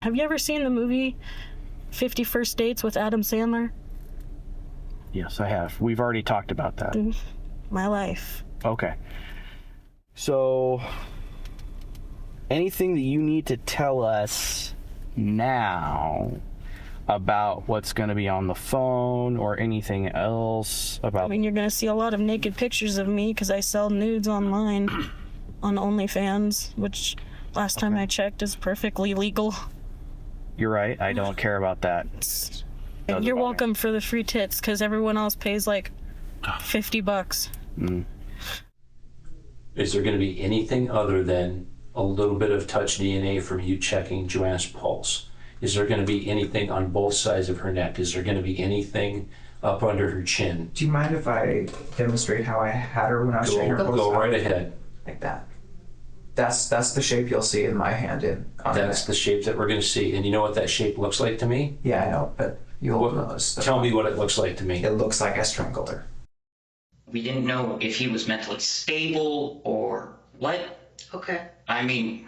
Have you ever seen the movie 50 First Dates with Adam Sandler? Yes, I have. We've already talked about that. My life. Okay. So, anything that you need to tell us now about what's going to be on the phone or anything else about... I mean, you're going to see a lot of naked pictures of me because I sell nudes online on OnlyFans, which last time I checked is perfectly legal. You're right. I don't care about that. You're welcome for the free tits because everyone else pays like $50. Is there going to be anything other than a little bit of touch DNA from you checking Joanna's pulse? Is there going to be anything on both sides of her neck? Is there going to be anything up under her chin? Do you mind if I demonstrate how I had her when I was training her? Go right ahead. Like that. That's the shape you'll see in my hand. That's the shape that we're going to see. And you know what that shape looks like to me? Yeah, I know, but you'll notice. Tell me what it looks like to me. It looks like I strangled her. We didn't know if he was mentally stable or what. Okay. I mean,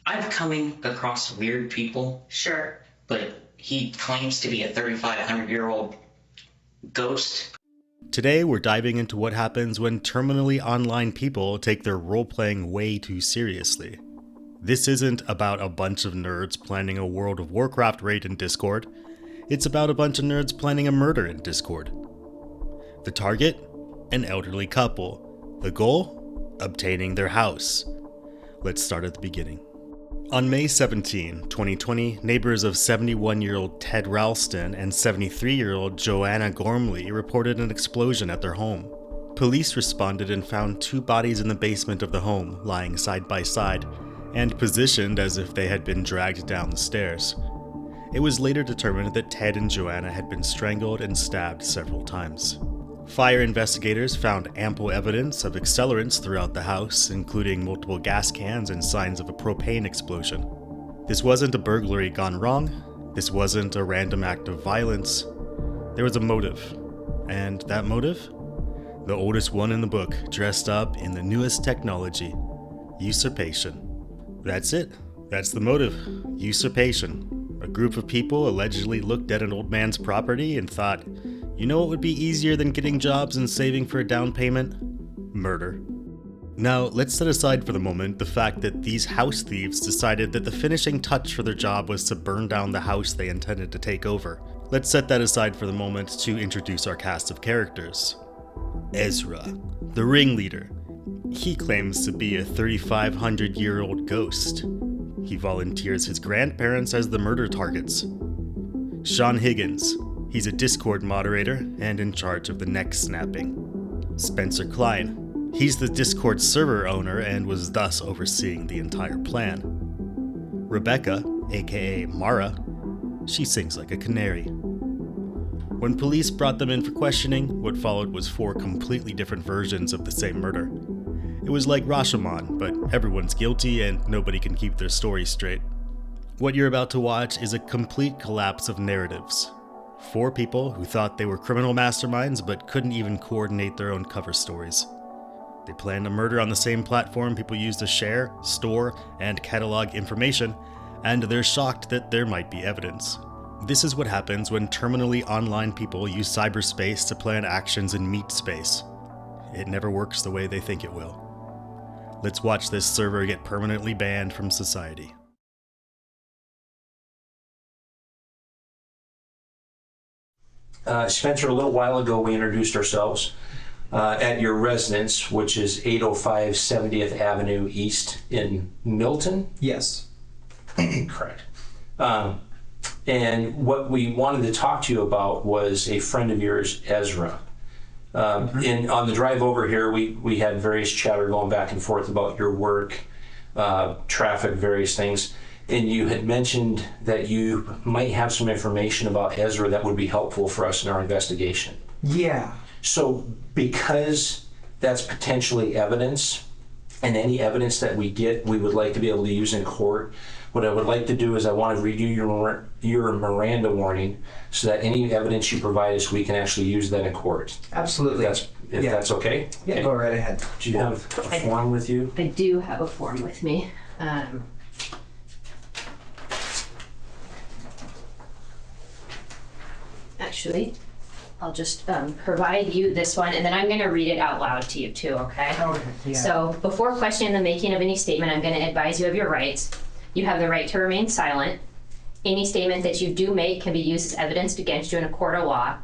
I'm coming across weird people. Sure. But he claims to be a 3,500-year-old ghost. Today, we're diving into what happens when terminally online people take their role-playing way too seriously. This isn't about a bunch of nerds planning a World of Warcraft raid in Discord. It's about a bunch of nerds planning a murder in Discord. The target? An elderly couple. The goal? Obtaining their house. Let's start at the beginning. On May 17, 2020, neighbors of 71-year-old Ted Ralston and 73-year-old Joanna Gormley reported an explosion at their home. Police responded and found two bodies in the basement of the home, lying side by side, and positioned as if they had been dragged down the stairs. It was later determined that Ted and Joanna had been strangled and stabbed several times. Fire investigators found ample evidence of accelerants throughout the house, including multiple gas cans and signs of a propane explosion. This wasn't a burglary gone wrong. This wasn't a random act of violence. There was a motive. And that motive? The oldest one in the book, dressed up in the newest technology. Usurpation. That's it. That's the motive. Usurpation. A group of people allegedly looked at an old man's property and thought, you know what would be easier than getting jobs and saving for a down payment? Murder. Now, let's set aside for the moment the fact that these house thieves decided that the finishing touch for their job was to burn down the house they intended to take over. Let's set that aside for the moment to introduce our cast of characters. Ezra, the ringleader. He claims to be a 3,500-year-old ghost. He volunteers his grandparents as the murder targets. Sean Higgins. He's a Discord moderator and in charge of the neck snapping. Spencer Klein. He's the Discord server owner and was thus overseeing the entire plan. Rebecca, aka Mara, she sings like a canary. When police brought them in for questioning, what followed was 4 completely different versions of the same murder. It was like Rashomon, but everyone's guilty and nobody can keep their story straight. What you're about to watch is a complete collapse of narratives. 4 people who thought they were criminal masterminds but couldn't even coordinate their own cover stories. They planned a murder on the same platform people use to share, store, and catalog information, and they're shocked that there might be evidence. This is what happens when terminally online people use cyberspace to plan actions in meat space. It never works the way they think it will. Let's watch this server get permanently banned from society. Spencer, a little while ago we introduced ourselves at your residence, which is 805 70th Avenue East in Milton. Yes. Correct. And what we wanted to talk to you about was a friend of yours, Ezra. And on the drive over here, we had various chatter going back and forth about your work, traffic, various things. And you had mentioned that you might have some information about Ezra that would be helpful for us in our investigation. Yeah. So because that's potentially evidence, and any evidence that we get, we would like to be able to use in court. What I would like to do is I want to read you your Miranda warning so that any evidence you provide us, we can actually use that in court. Absolutely. If that's okay? Yeah, Okay. go right ahead. Do you have a form with you? I do have a form with me. actually, I'll just provide you this one, and then I'm going to read it out loud to you too, okay? Okay, yeah. So before questioning the making of any statement, I'm going to advise you of your rights. You have the right to remain silent. Any statement that you do make can be used as evidence against you in a court of law.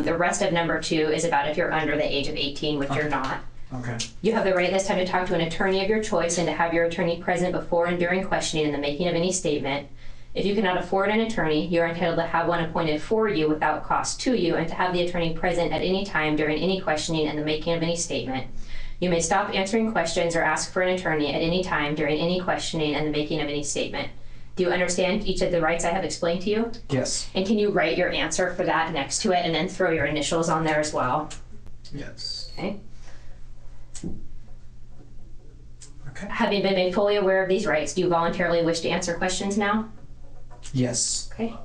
The rest of number 2 is about if you're under the age of 18, which you're not. Okay. You have the right this time to talk to an attorney of your choice and to have your attorney present before and during questioning and the making of any statement. If you cannot afford an attorney, you are entitled to have one appointed for you without cost to you and to have the attorney present at any time during any questioning and the making of any statement. You may stop answering questions or ask for an attorney at any time during any questioning and the making of any statement. Do you understand each of the rights I have explained to you? Yes. And can you write your answer for that next to it and then throw your initials on there as well? Yes. Okay. Okay. Having been made fully aware of these rights, do you voluntarily wish to answer questions now? Yes. Okay.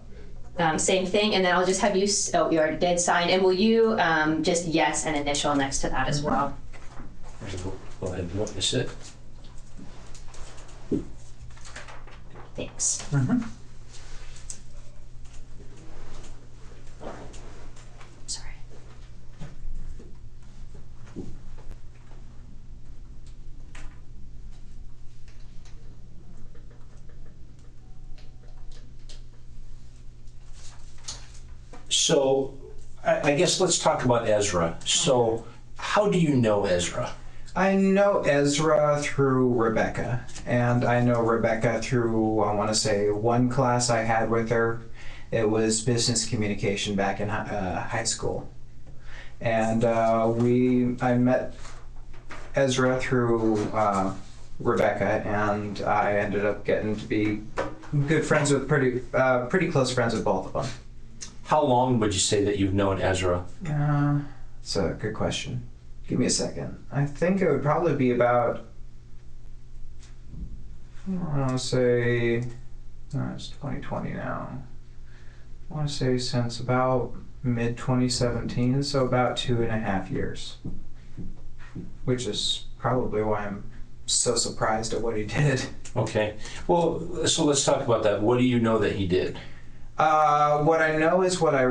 Same thing, and then I'll just have you, oh, you already did sign, and will you just yes and initial next to that as well? Go ahead and witness it. Thanks. Sorry. So I guess let's talk about Ezra. So how do you know Ezra? I know Ezra through Rebecca, and I know Rebecca through, I want to say, one class I had with her. It was business communication back in high school. And I met Ezra through Rebecca, and I ended up getting to be good friends with, pretty close friends with both of them. How long would you say that you've known Ezra? It's a good question. Give me a second. I think it would probably be about, I want to say, it's 2020 now. I want to say since about mid 2017, so about 2.5 years. Which is probably why I'm so surprised at what he did. Okay. Well, so let's talk about that. What do you know that he did? What I know is what I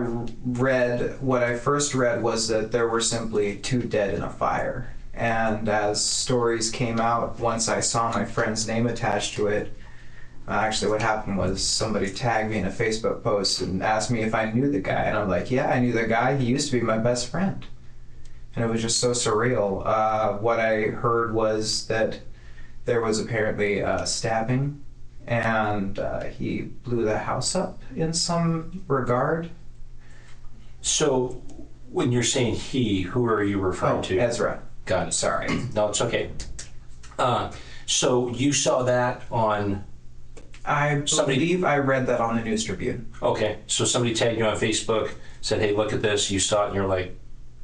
first read was that there were simply 2 dead in a fire. And as stories came out, once I saw my friend's name attached to it, actually what happened was somebody tagged me in a Facebook post and asked me if I knew the guy. And I'm like, yeah, I knew the guy. He used to be my best friend. And it was just so surreal. What I heard was that there was apparently stabbing, and he blew the house up in some regard. So when you're saying he, who are you referring to? Ezra. Got it. Sorry. No, it's okay. So you saw that on... I believe I read that on the News Tribune. Okay, so somebody tagged you on Facebook, said, hey, look at this. You saw it and you're like,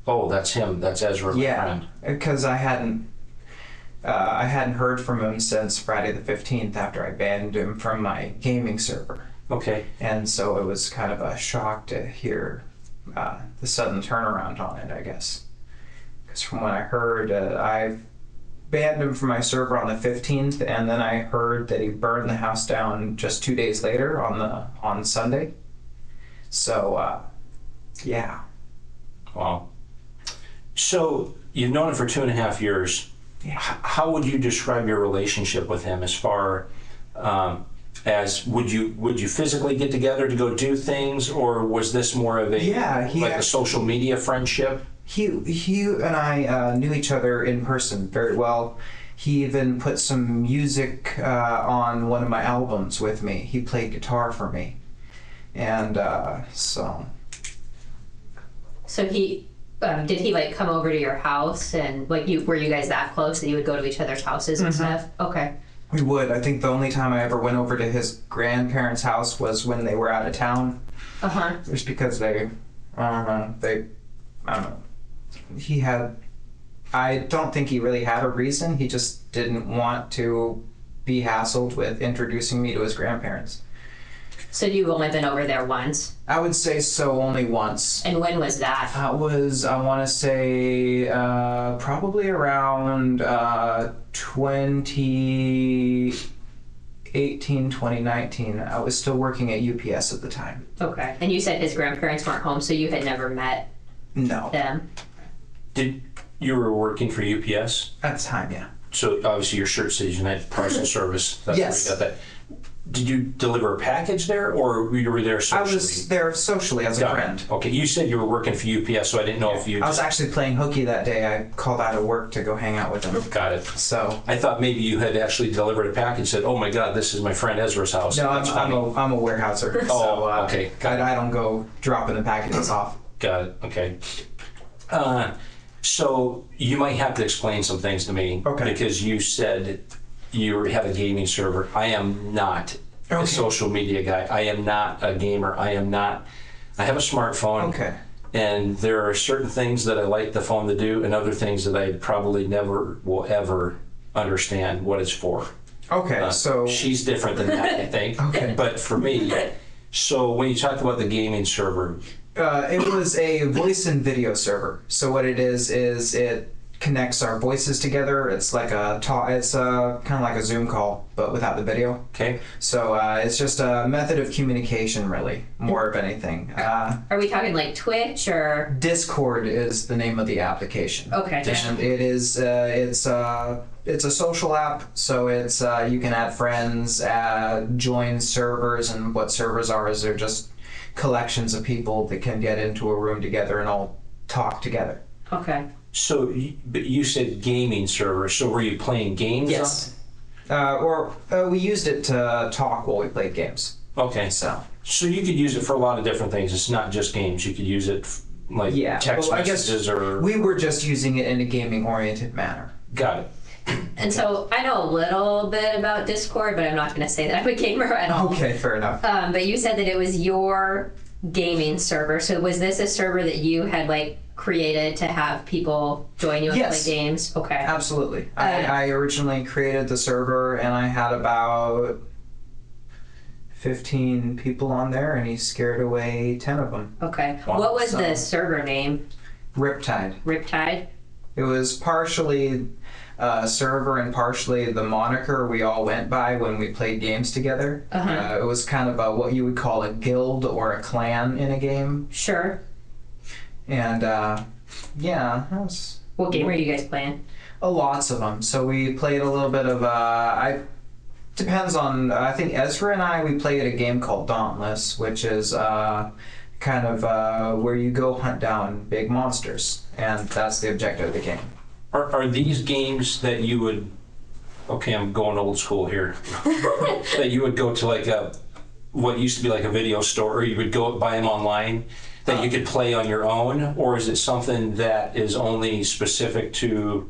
oh, that's him. That's Ezra, my friend. Because I hadn't heard from him since Friday the 15th after I banned him from my gaming server. Okay. And so it was kind of a shock to hear the sudden turnaround on it, I guess. Because from what I heard, I banned him from my server on the 15th, and then I heard that he burned the house down just 2 days later on Sunday. So, yeah. Wow. So you've known him for 2.5 years. Yeah. How would you describe your relationship with him as far as would you physically get together to go do things, or was this more of a a social media friendship? He and I knew each other in person very well. He even put some music on one of my albums with me. He played guitar for me, and so. So he, did he like come over to your house and like were you guys that close that you would go to each other's houses and stuff? Okay. We would. I think the only time I ever went over to his grandparents' house was when they were out of town. Just because I don't know. I don't think he really had a reason. He just didn't want to be hassled with introducing me to his grandparents. So you've only been over there once? I would say so, only once. And when was that? That was, I want to say, probably around 2018, 2019, I was still working at UPS at the time. Okay. And you said his grandparents weren't home, so you had never met No. them. Did you were working for UPS? At the time, yeah. So obviously your shirt says United Parcel Service. That's Yes. where you got that. Did you deliver a package there, or you were there I socially? was there socially as a Got it. friend. Okay, you said you were working for UPS, so I didn't know if you I was actually playing hooky that day. I called out of work to go hang out with them. got it. So, I thought maybe you had actually delivered a package. Said, "Oh my God, this is my friend Ezra's house." no, That's funny. I'm a warehouser. Oh, so, okay. I don't go dropping the packages off. Got it. Okay. So you might have to explain some things to me. Okay. Because you said you have a gaming server. I am not a Okay. social media guy. I am not a gamer. I have a smartphone. Okay. And there are certain things that I like the phone to do, and other things that I probably never will ever understand what it's for. Okay, so She's different than that, I think. Okay. But for me, so when you talked about the gaming server, it was a voice and video server. So what it is it connects our voices together. It's like a talk. It's kind of like a Zoom call, but without the video. okay? So it's just a method of communication, really, more of anything. Are we talking like Twitch or? Discord is the name of the application. Okay. And it is it's a social app, so it's you can add friends, join servers, and what servers are is they're just collections of people that can get into a room together and all talk together. Okay. So, but you said gaming server. So were you playing games? Yes. Or we used it to talk while we played games. Okay. So So you could use it for a lot of different things. It's not just games. You could use it like yeah, text well, I guess messages or. we were just using it in a gaming-oriented manner. Got it. And so I know a little bit about Discord, but I'm not going to say that I'm a gamer at all. Okay, fair enough. But you said that it was your gaming server. So was this a server that you had like created to have people join you and Yes. play games? Okay. Absolutely. I originally created the server, and I had about 15 people on there, and he scared away 10 of them. Okay. Wow. What was So- the server name? Riptide. Riptide? It was partially server and partially the moniker we all went by when we played games together. Uh-huh. It was kind of what you would call a guild or a clan in a game. Sure. And yeah, that was What game were you guys playing? lots of them. So we played a little bit of depends on, I think Ezra and I, we played a game called Dauntless, which is kind of where you go hunt down big monsters, and that's the objective of the game. Are these games that you would? Okay, I'm going old school here. That you would go to like what used to be like a video store, or you would go buy them online that you could play on your own, or is it something that is only specific to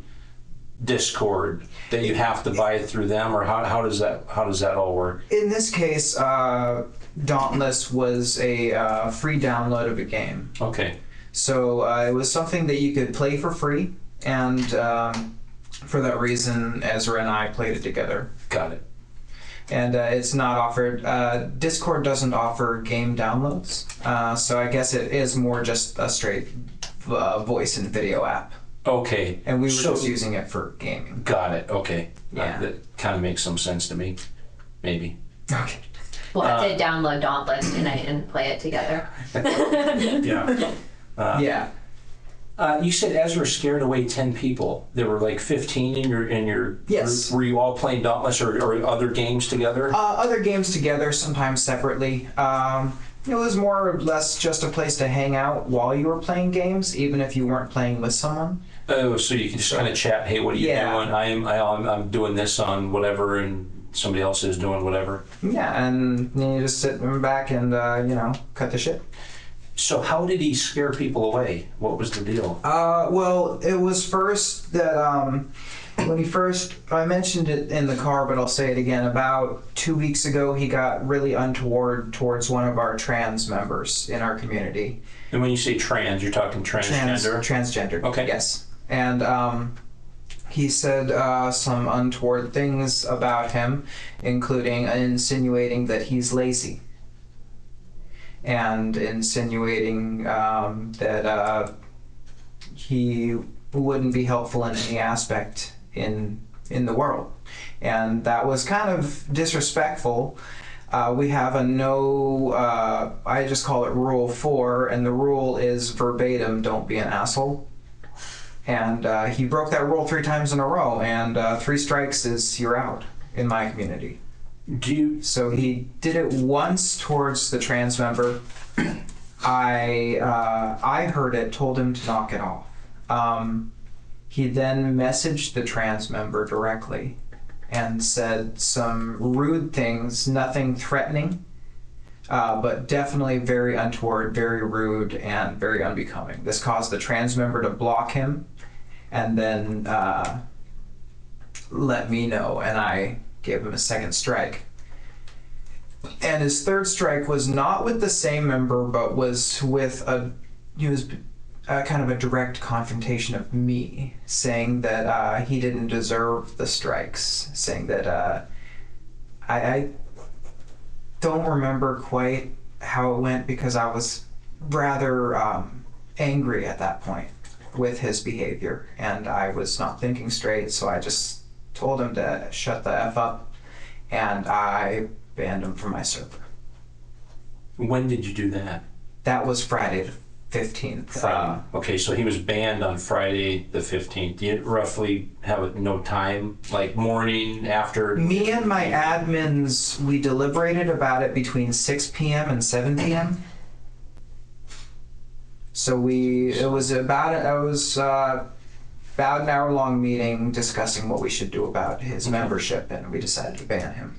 Discord that you have to buy it through them, or how does that all work? In this case, Dauntless was a free download of a game. Okay, So it was something that you could play for free, and for that reason, Ezra and I played it together. got it. And it's not offered. Discord doesn't offer game downloads, so I guess it is more just a straight voice and video app. Okay, And we were so, just using it for gaming. got it. Okay, Yeah. that kind of makes some sense to me. Maybe. Okay. We'll have to download Dauntless tonight and play it together. Yeah. Yeah. You said Ezra scared away 10 people. There were like 15 in your Yes. group. Were you all playing Dauntless or other games together? Other games together, sometimes separately. It was more or less just a place to hang out while you were playing games, even if you weren't playing with someone. Oh, so you can just kind of chat. Hey, what are you Yeah. doing? I'm doing this on whatever, and somebody else is doing whatever. Yeah, and then you just sit back and cut the shit. So how did he scare people away? What was the deal? Well, it was first that I mentioned it in the car, but I'll say it again. About 2 weeks ago, he got really untoward towards one of our trans members in our community. And when you say trans, you're talking transgender? Transgender. Okay. Yes. And he said some untoward things about him, including insinuating that he's lazy. And insinuating that he wouldn't be helpful in any aspect in in the world. And that was kind of disrespectful. We have a I just call it Rule 4, and the rule is verbatim, don't be an asshole. And he broke that rule 3 times in a row, and 3 strikes is you're out in my community. So he did it once towards the trans member. I heard it, told him to knock it off. He then messaged the trans member directly and said some rude things, nothing threatening, but definitely very untoward, very rude, and very unbecoming. This caused the trans member to block him and then let me know, and I gave him a second strike. And his third strike was not with the same member, but was with kind of a direct confrontation of me, saying that he didn't deserve the strikes, saying that I don't remember quite how it went because I was rather angry at that point with his behavior, and I was not thinking straight, so I just told him to shut the F up, and I banned him from my server. When did you do that? That was Friday the 15th. Friday. Okay, so he was banned on Friday the 15th. Do you roughly have no time, like morning, after? Me and my admins, we deliberated about it between 6 p.m. and 7 p.m. So it was about an hour-long meeting discussing what we should do about his membership, and we decided to ban him.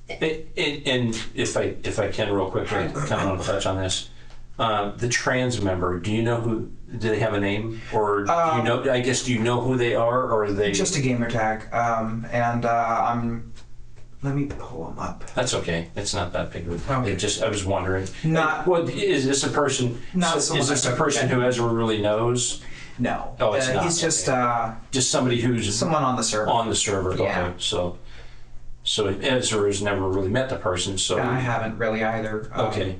And if I can real quickly, I kind of want to touch on this. The trans member, do you know who? Do they have a name, or do you know? I guess, do you know who they are, or are they just a gamer tag? Let me pull them up. That's okay. It's not that big of a. Okay. I was wondering. Not. Well, is this a person? Not is this a person who Ezra really knows? No. Oh, it's not. He's just just somebody who's someone on the server. On the server. Yeah. Okay. So Ezra has never really met the person. So I haven't really either. Okay.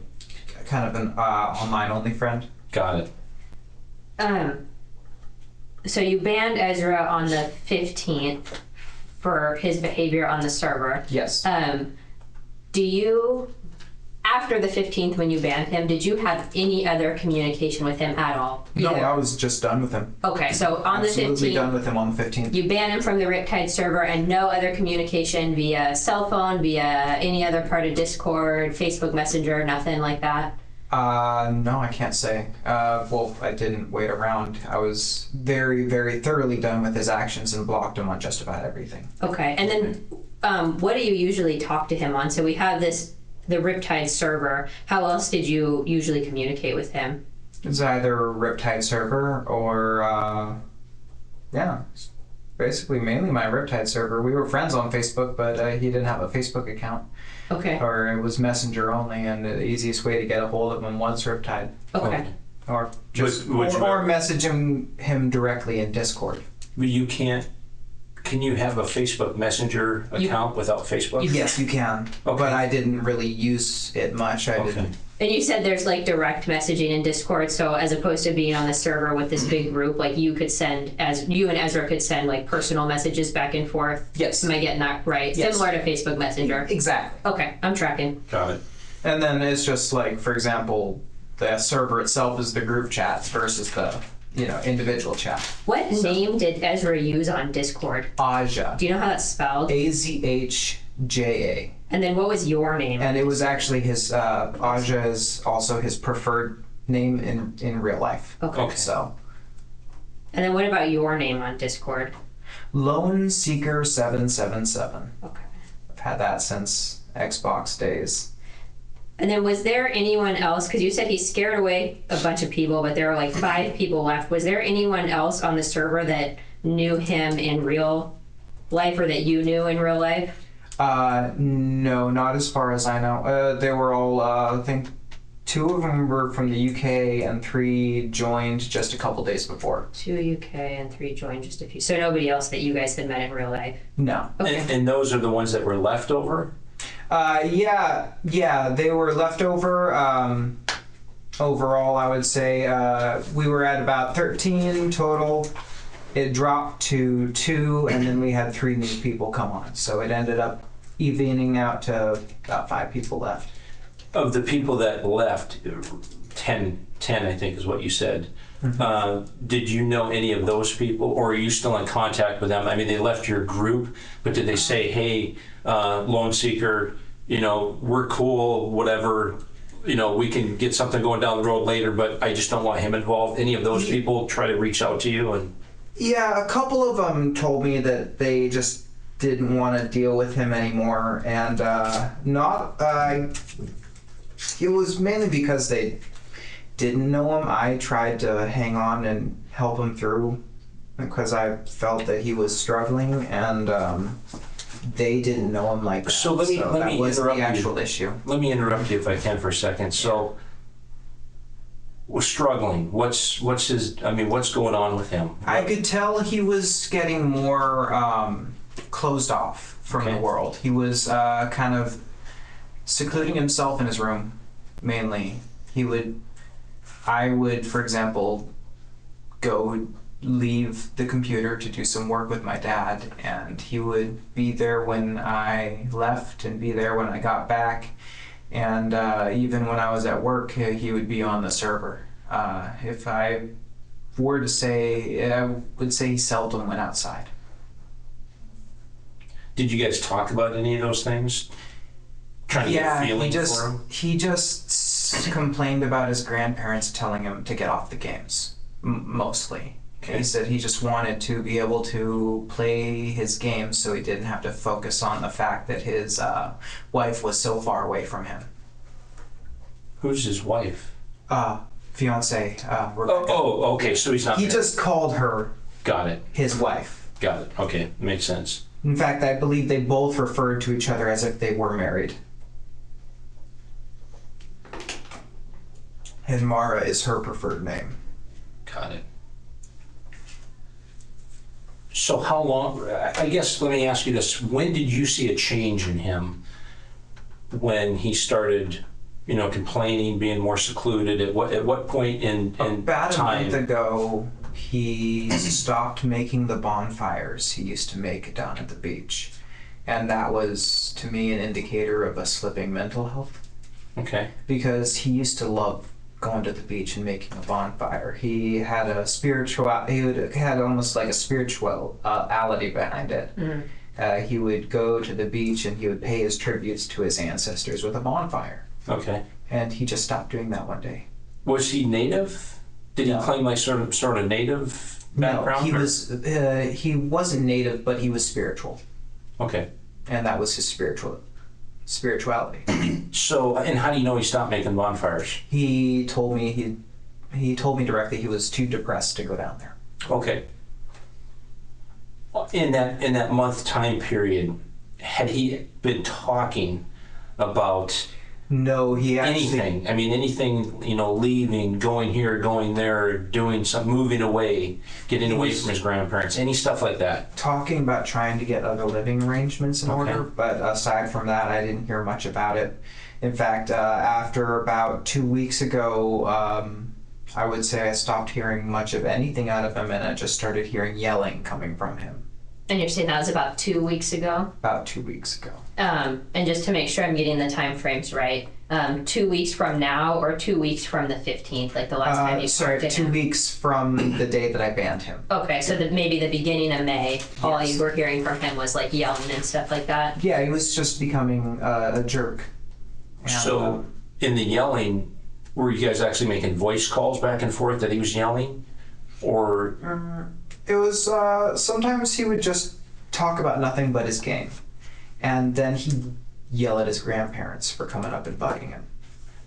Kind of an online only friend. Got it. So you banned Ezra on the 15th for his behavior on the server. Yes. Do you, after the 15th when you banned him, did you have any other communication with him at all? No, Either? I was just done with him. Okay, so on Absolutely the 15th, done with him on the 15th. you ban him from the Riptide server and no other communication via cell phone, via any other part of Discord, Facebook Messenger, nothing like that? No, I can't say. Well, I didn't wait around. I was very, very thoroughly done with his actions and blocked him on just about everything. Okay, and then what do you usually talk to him on? So we have the Riptide server. How else did you usually communicate with him? It's either Riptide server or, basically mainly my Riptide server. We were friends on Facebook, but he didn't have a Facebook account. Okay. Or it was Messenger only, and the easiest way to get a hold of him was Riptide. Okay. Or just Would you or ever- message him directly in Discord. But you can't. Can you have a Facebook Messenger account without Facebook? Yes, you can. Okay. But I didn't really use it much. I didn't. And you said there's like direct messaging in Discord, so as opposed to being on the server with this big group, like you and Ezra could send like personal messages back and forth. Yes. Am I getting that right? Yes. Similar to Facebook Messenger. Exactly. Okay, I'm tracking. Got it. And then it's just like, for example, the server itself is the group chats versus the individual chat. What name did Ezra use on Discord? Aja. Do you know how that's spelled? AZHJA. And then what was your name? And it was actually his Aja is also his preferred name in real life. Okay. So And then what about your name on Discord? Lone Seeker 777. Okay. I've had that since Xbox days. And then was there anyone else, because you said he scared away a bunch of people, but there were like 5 people left. Was there anyone else on the server that knew him in real life or that you knew in real life? No, not as far as I know. They were all, I think 2 of them were from the UK and 3 joined just a couple days before. 2 UK and 3 joined just a few. So nobody else that you guys had met in real life? No. Okay. And those are the ones that were left over? Yeah, they were left over. Overall, I would say we were at about 13 total. it dropped to 2, and then we had 3 new people come on. So it ended up evening out to about 5 people left. Of the people that left, 10 I think is what you said. Did you know any of those people, or are you still in contact with them? I mean, they left your group, but did they say, hey, Lone Seeker, you know, we're cool, whatever, you know, we can get something going down the road later, but I just don't want him involved? Any of those people try to reach out to you? And Yeah, a couple of them told me that they just didn't want to deal with him anymore, and it was mainly because they didn't know him. I tried to hang on and help him through because I felt that he was struggling, and they didn't know him like that. So let me that was the interrupt you. actual issue. Let me interrupt you if I can for a second. So, we're struggling. What's going on with him? I could tell he was getting more closed off from the world. He was kind of secluding himself in his room, mainly. I would, for example, leave the computer to do some work with my dad, and he would be there when I left and be there when I got back, and even when I was at work, he would be on the server. If I were to say, I would say he seldom went outside. Did you guys talk about any of those things? Trying to get a feeling for him? he just complained about his grandparents telling him to get off the games, mostly. Okay. He said he just wanted to be able to play his games so he didn't have to focus on the fact that his wife was so far away from him. Who's his wife? Fiance, Rebecca. Oh, okay. So he's not. He married. just called her Got it. his wife. Got it. Okay, makes sense. In fact, I believe they both referred to each other as if they were married. And Mara is her preferred name. Got it. So how long? I guess let me ask you this: when did you see a change in him? When he started, you know, complaining, being more secluded? At what point in About time? a month ago, he stopped making the bonfires he used to make down at the beach. And that was, to me, an indicator of a slipping mental health. Okay. Because he used to love going to the beach and making a bonfire. He had had almost like a spirituality behind it. Mm-hmm. He would go to the beach and he would pay his tributes to his ancestors with a bonfire. Okay. And he just stopped doing that one day. Was he native? Did he claim like sort of native background? No, he wasn't native, but he was spiritual. Okay. And that was his spirituality. So, and how do you know he stopped making bonfires? He told me he told me directly he was too depressed to go down there. Okay. In that month time period, had he been talking about No, he actually anything? I mean, anything, you know, leaving, going here, going there, doing some, moving away, getting away from his grandparents, any stuff like that? talking about trying to get other living arrangements in order, but aside from that, I didn't hear much about it. In fact, after about 2 weeks ago, I would say I stopped hearing much of anything out of him, and I just started hearing yelling coming from him. And you're saying that was about 2 weeks ago? About 2 weeks ago. And just to make sure I'm getting the time frames right, 2 weeks from now or 2 weeks from the 15th, like the last time you Sorry, talked to 2 him? weeks from the day that I banned him. Okay, so maybe the beginning of May, all Yes. you were hearing from him was like yelling and stuff like that? Yeah, he was just becoming a jerk. And, So, in the yelling, were you guys actually making voice calls back and forth that he was yelling? Or, it was sometimes he would just talk about nothing but his game, and then he'd yell at his grandparents for coming up and bugging him.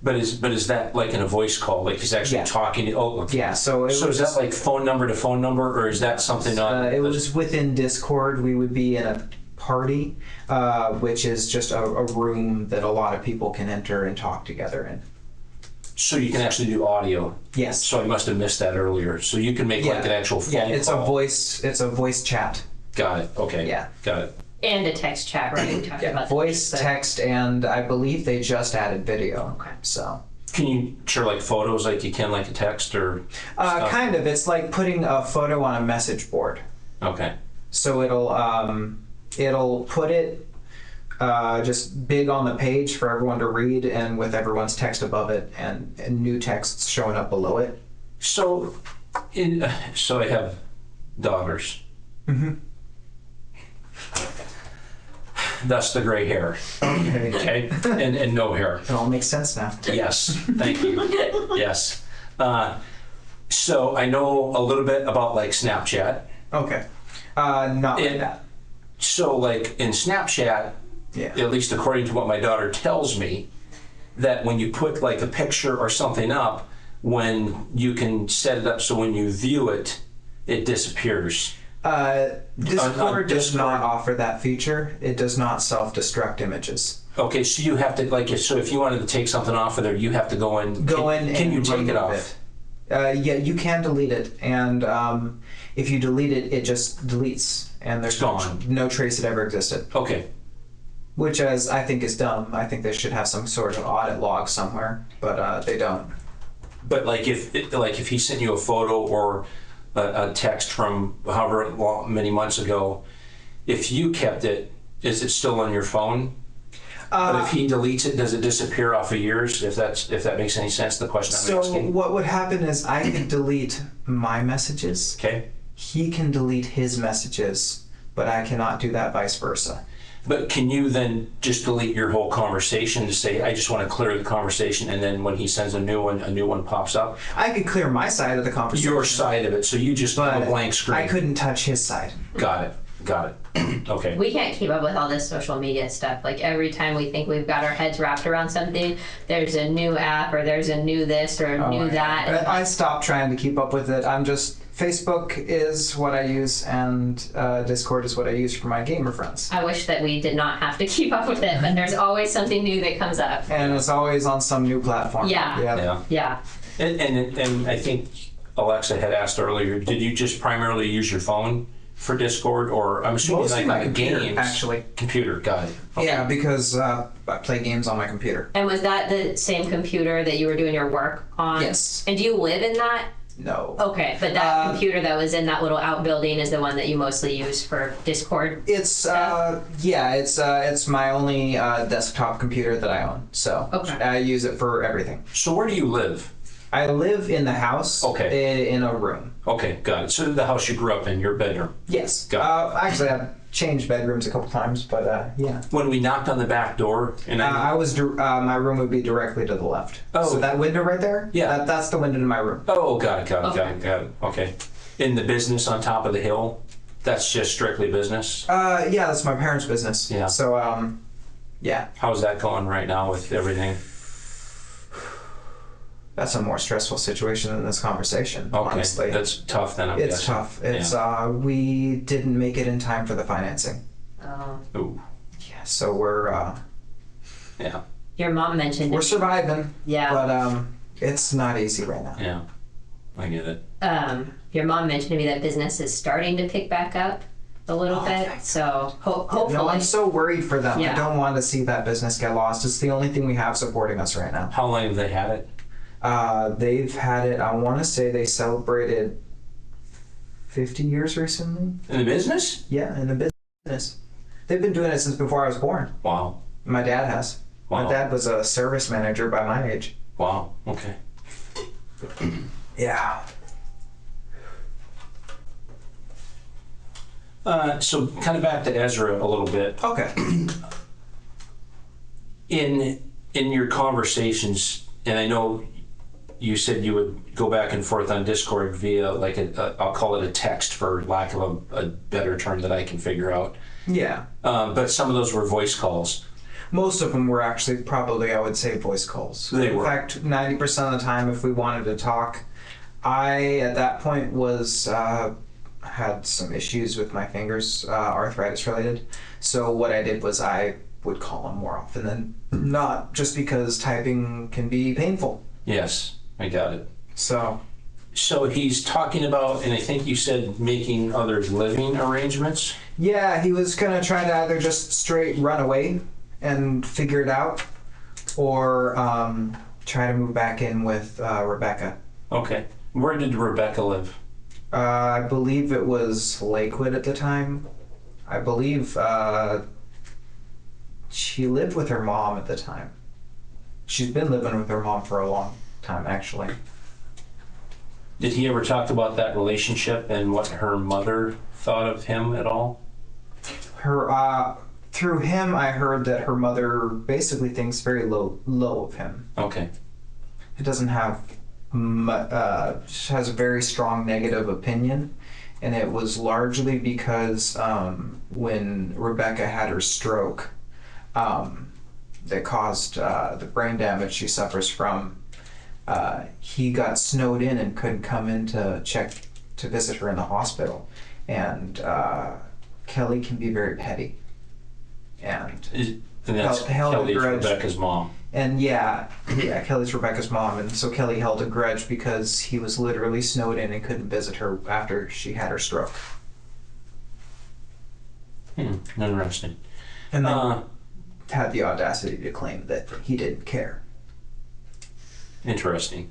but is that like in a voice call? Like he's actually Yeah. talking? Oh, okay. Yeah, so So is that like phone number to phone number, or is that something on? it was within Discord. We would be in a party, which is just a room that a lot of people can enter and talk together in. So you can actually do audio. Yes. So I must have missed that earlier. So you can make like an actual phone Yeah, it's call. It's a voice chat. Got it. Okay. Yeah. Got it. And a text chat, right? We talked Yeah, about voice, that. text, and I believe they just added video. Okay. So Can you share like photos like you can like a text or stuff? Kind of. It's like putting a photo on a message board. Okay. So it'll put it just big on the page for everyone to read, and with everyone's text above it, and new texts showing up below it. So, so I have daughters. Mm-hmm. Thus the gray hair. Okay. Okay. And no hair. It all makes sense now. Yes. Thank you. Yes. So I know a little bit about like Snapchat. Okay. Not like that. So like in Snapchat, Yeah. at least according to what my daughter tells me, that when you put like a picture or something up, when you can set it up so when you view it, it disappears. Discord does Discord. not offer that feature. It does not self-destruct images. Okay, so you have to like so if you wanted to take something off of there, you have to go in. Can you take it remove off? Yeah, you can delete it, and if you delete it, it just deletes, and there's It's gone. no trace it ever existed. Okay. Which, as I think, is dumb. I think they should have some sort of audit log somewhere, but they don't. But like if he sent you a photo or a text from however many months ago, if you kept it, is it still on your phone? But if he deletes it, does it disappear off of yours? If that makes any sense, the question I'm So asking. what would happen is I could delete my messages. Okay. He can delete his messages, but I cannot do that vice versa. But can you then just delete your whole conversation to say, I just want to clear the conversation, and then when he sends a new one pops up? I could clear my side of the conversation. Your side of it, so you just have a blank screen. I couldn't touch his side. Got it. Okay. We can't keep up with all this social media stuff. Like every time we think we've got our heads wrapped around something, there's a new app or there's a new this or a new that. I stopped trying to keep up with it. Facebook is what I use, and Discord is what I use for my gamer friends. I wish that we did not have to keep up with it, but there's always something new that comes up. And it's always on some new platform. Yeah. Yeah. Yeah. And I think Alexa had asked earlier, did you just primarily use your phone for Discord, or I'm assuming Mostly like my computer, games? actually. Computer, got it. Yeah, because I play games on my computer. And was that the same computer that you were doing your work on? Yes. And do you live in that? No. Okay, but that computer that was in that little outbuilding is the one that you mostly use for Discord? It's it's my only desktop computer that I own. So Okay. I use it for everything. So where do you live? I live in the house. Okay. In a room. Okay, got it. So the house you grew up in, your bedroom. Yes. Got Actually, I've changed bedrooms a couple times, but yeah. When we knocked on the back door, and My room would be directly to the left. Oh. So that window right there? Yeah. That's the window to my room. oh, got it. Okay. Okay. In the business on top of the hill, that's just strictly business. Yeah, that's my parents' business. Yeah. So yeah, How's that going right now with everything? that's a more stressful situation than this conversation. Okay, Honestly, that's tough then. I'm it's guessing. tough. It's we didn't make it in time for the financing. Oh. Ooh, Yeah, so we're yeah, Your mom mentioned we're surviving. Yeah. But it's not easy right now. yeah. I get it. your mom mentioned to me that business is starting to pick back up a little bit. thank So hopefully. No, I'm so worried for them. Yeah. I don't want to see that business get lost. It's the only thing we have supporting us right now. How long have they had it? They've had it, I want to say they celebrated 50 years recently. In the business? Yeah, in the business. They've been doing it since before I was born. Wow. My dad has. Wow. My dad was a service manager by my age. Wow. Okay. Yeah. So kind of back to Ezra a little bit. Okay. In your conversations, and I know you said you would go back and forth on Discord via like I'll call it a text for lack of a better term that I can figure out. Yeah. But some of those were voice calls. Most of them were actually probably, I would say, voice calls. They In were. fact, 90% of the time, if we wanted to talk, I, at that point, was had some issues with my fingers, arthritis related. So what I did was I would call him more often than not, just because typing can be painful. Yes, I got it. So So he's talking about, and I think you said making other living arrangements. yeah, he was gonna try to either just straight run away and figure it out, or try to move back in with Rebecca. Okay. Where did Rebecca live? I believe it was Lakewood at the time. I believe she lived with her mom at the time. She's been living with her mom for a long time, actually. Did he ever talk about that relationship and what her mother thought of him at all? Through him, I heard that her mother basically thinks very low of him. Okay. It doesn't have, she has a very strong negative opinion, and it was largely because when Rebecca had her stroke, that caused the brain damage she suffers from, he got snowed in and couldn't come in to visit her in the hospital. And Kelly can be very petty. And that's held a Kelly's grudge. Rebecca's mom. And yeah, Kelly's Rebecca's mom. And so Kelly held a grudge because he was literally snowed in and couldn't visit her after she had her stroke. Interesting. And then had the audacity to claim that he didn't care. Interesting.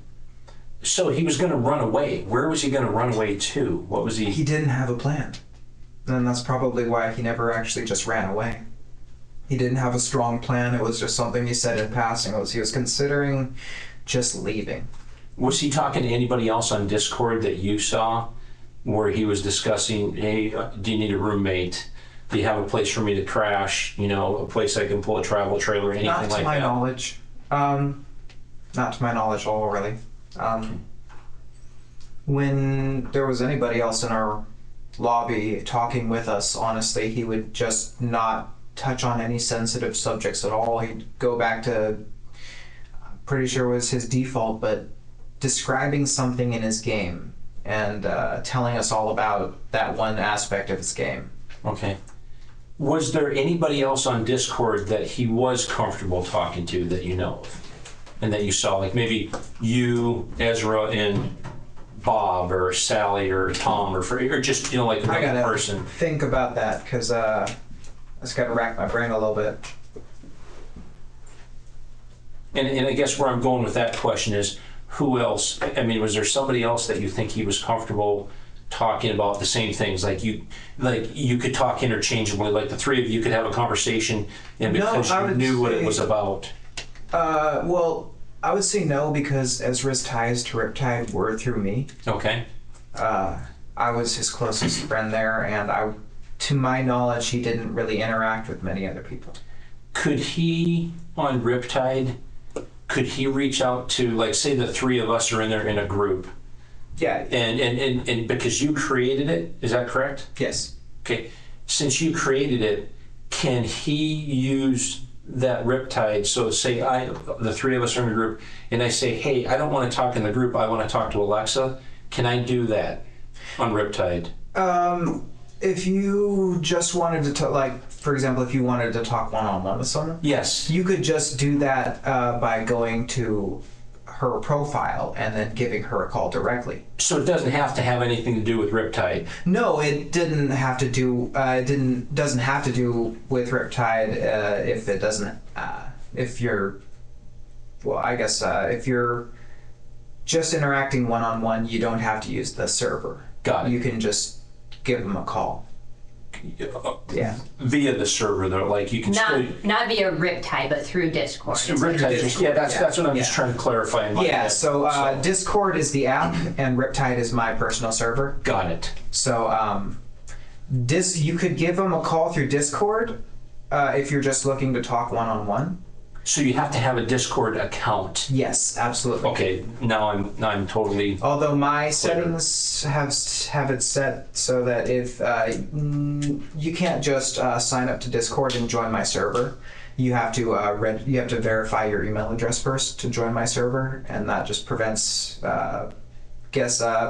So he was going to run away. Where was he going to run away to? What was he? He didn't have a plan. And that's probably why he never actually just ran away. He didn't have a strong plan. It was just something he said in passing. He was considering just leaving. Was he talking to anybody else on Discord that you saw where he was discussing, hey, do you need a roommate? Do you have a place for me to crash? You know, a place I can pull a travel trailer, anything like that? Not to my knowledge. Not to my knowledge at all, really. When there was anybody else in our lobby talking with us, honestly, he would just not touch on any sensitive subjects at all. He'd go back to, I'm pretty sure it was his default, but describing something in his game and telling us all about that one aspect of his game. Okay. Was there anybody else on Discord that he was comfortable talking to that you know of? And that you saw, like maybe you, Ezra, and Bob, or Sally, or Tom, or just, you know, like I another gotta person? think about that, because I just gotta rack my brain a little bit. And I guess where I'm going with that question is, who else? I mean, was there somebody else that you think he was comfortable talking about the same things? Like you could talk interchangeably, like the three of you could have a conversation, and because I you would knew what it say- was about. Well, I would say no, because Ezra's ties to Riptide were through me. Okay. I was his closest friend there, and to my knowledge, he didn't really interact with many other people. Could he, on Riptide, could he reach out to, like, say the three of us are in there in a group, Yeah. and because you created it, is that correct? Yes. Okay. Since you created it, can he use that Riptide? So say the three of us are in a group, and I say, hey, I don't want to talk in the group, I want to talk to Alexa. Can I do that on Riptide? If you just wanted to talk, like, for example, if you wanted to talk one-on-one with someone, Yes. you could just do that by going to her profile and then giving her a call directly. So it doesn't have to have anything to do with Riptide. No, it didn't have to do. Doesn't have to do with Riptide if it doesn't. If you're, well, I guess if you're just interacting one-on-one, you don't have to use the server. Got it. You can just give them a call. Yeah. Via the server, though, like you can still. Not via Riptide, but through Discord. Riptide, yeah, that's what I'm just trying to clarify in my Yeah. head. So Discord is the app, and Riptide is my personal server. Got it. So you could give them a call through Discord if you're just looking to talk one-on-one. So you have to have a Discord account. Yes, absolutely. Okay, now I'm totally. Although my settings have it set so that if you can't just sign up to Discord and join my server, you have to you have to verify your email address first to join my server, and that just prevents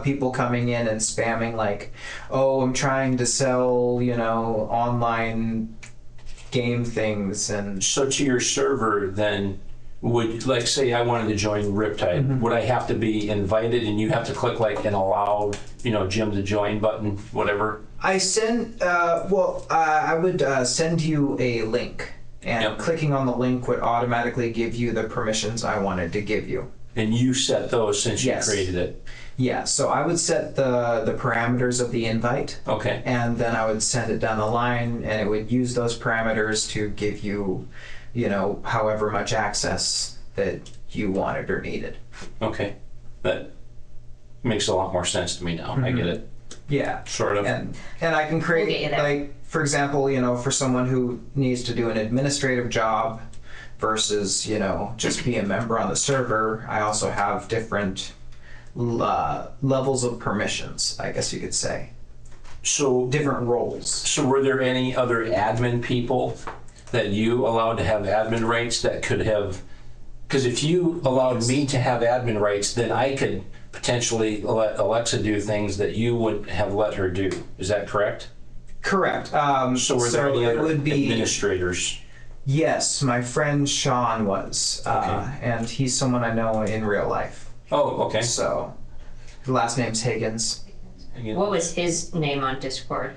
people coming in and spamming like, oh, I'm trying to sell, online game things. And So to your server, then, would, like, say I wanted to join Riptide, would I have to be invited and you have to click like an allow, Jim to join button, whatever? I send I would send you a link, And Yep. clicking on the link would automatically give you the permissions I wanted to give you. And you set those since you Yes. created it. Yeah, so I would set the parameters of the invite, Okay. and then I would send it down the line, and it would use those parameters to give you, however much access that you wanted or needed. Okay. That makes a lot more sense to me now. I get it. Yeah. Sort of. And I can We'll get you create, there. like, for example, for someone who needs to do an administrative job versus, just be a member on the server, I also have different levels of permissions, I guess you could say. So, Different roles. so were there any other admin people that you allowed to have admin rights that could have? Because if you allowed me to have admin rights, then I could potentially let Alexa do things that you wouldn't have let her do. Is that correct? Correct. So were there any it other would be, administrators? yes, my friend Sean was, Okay. and he's someone I know in real life. Oh, okay. So, the last name's Higgins. What was his name on Discord?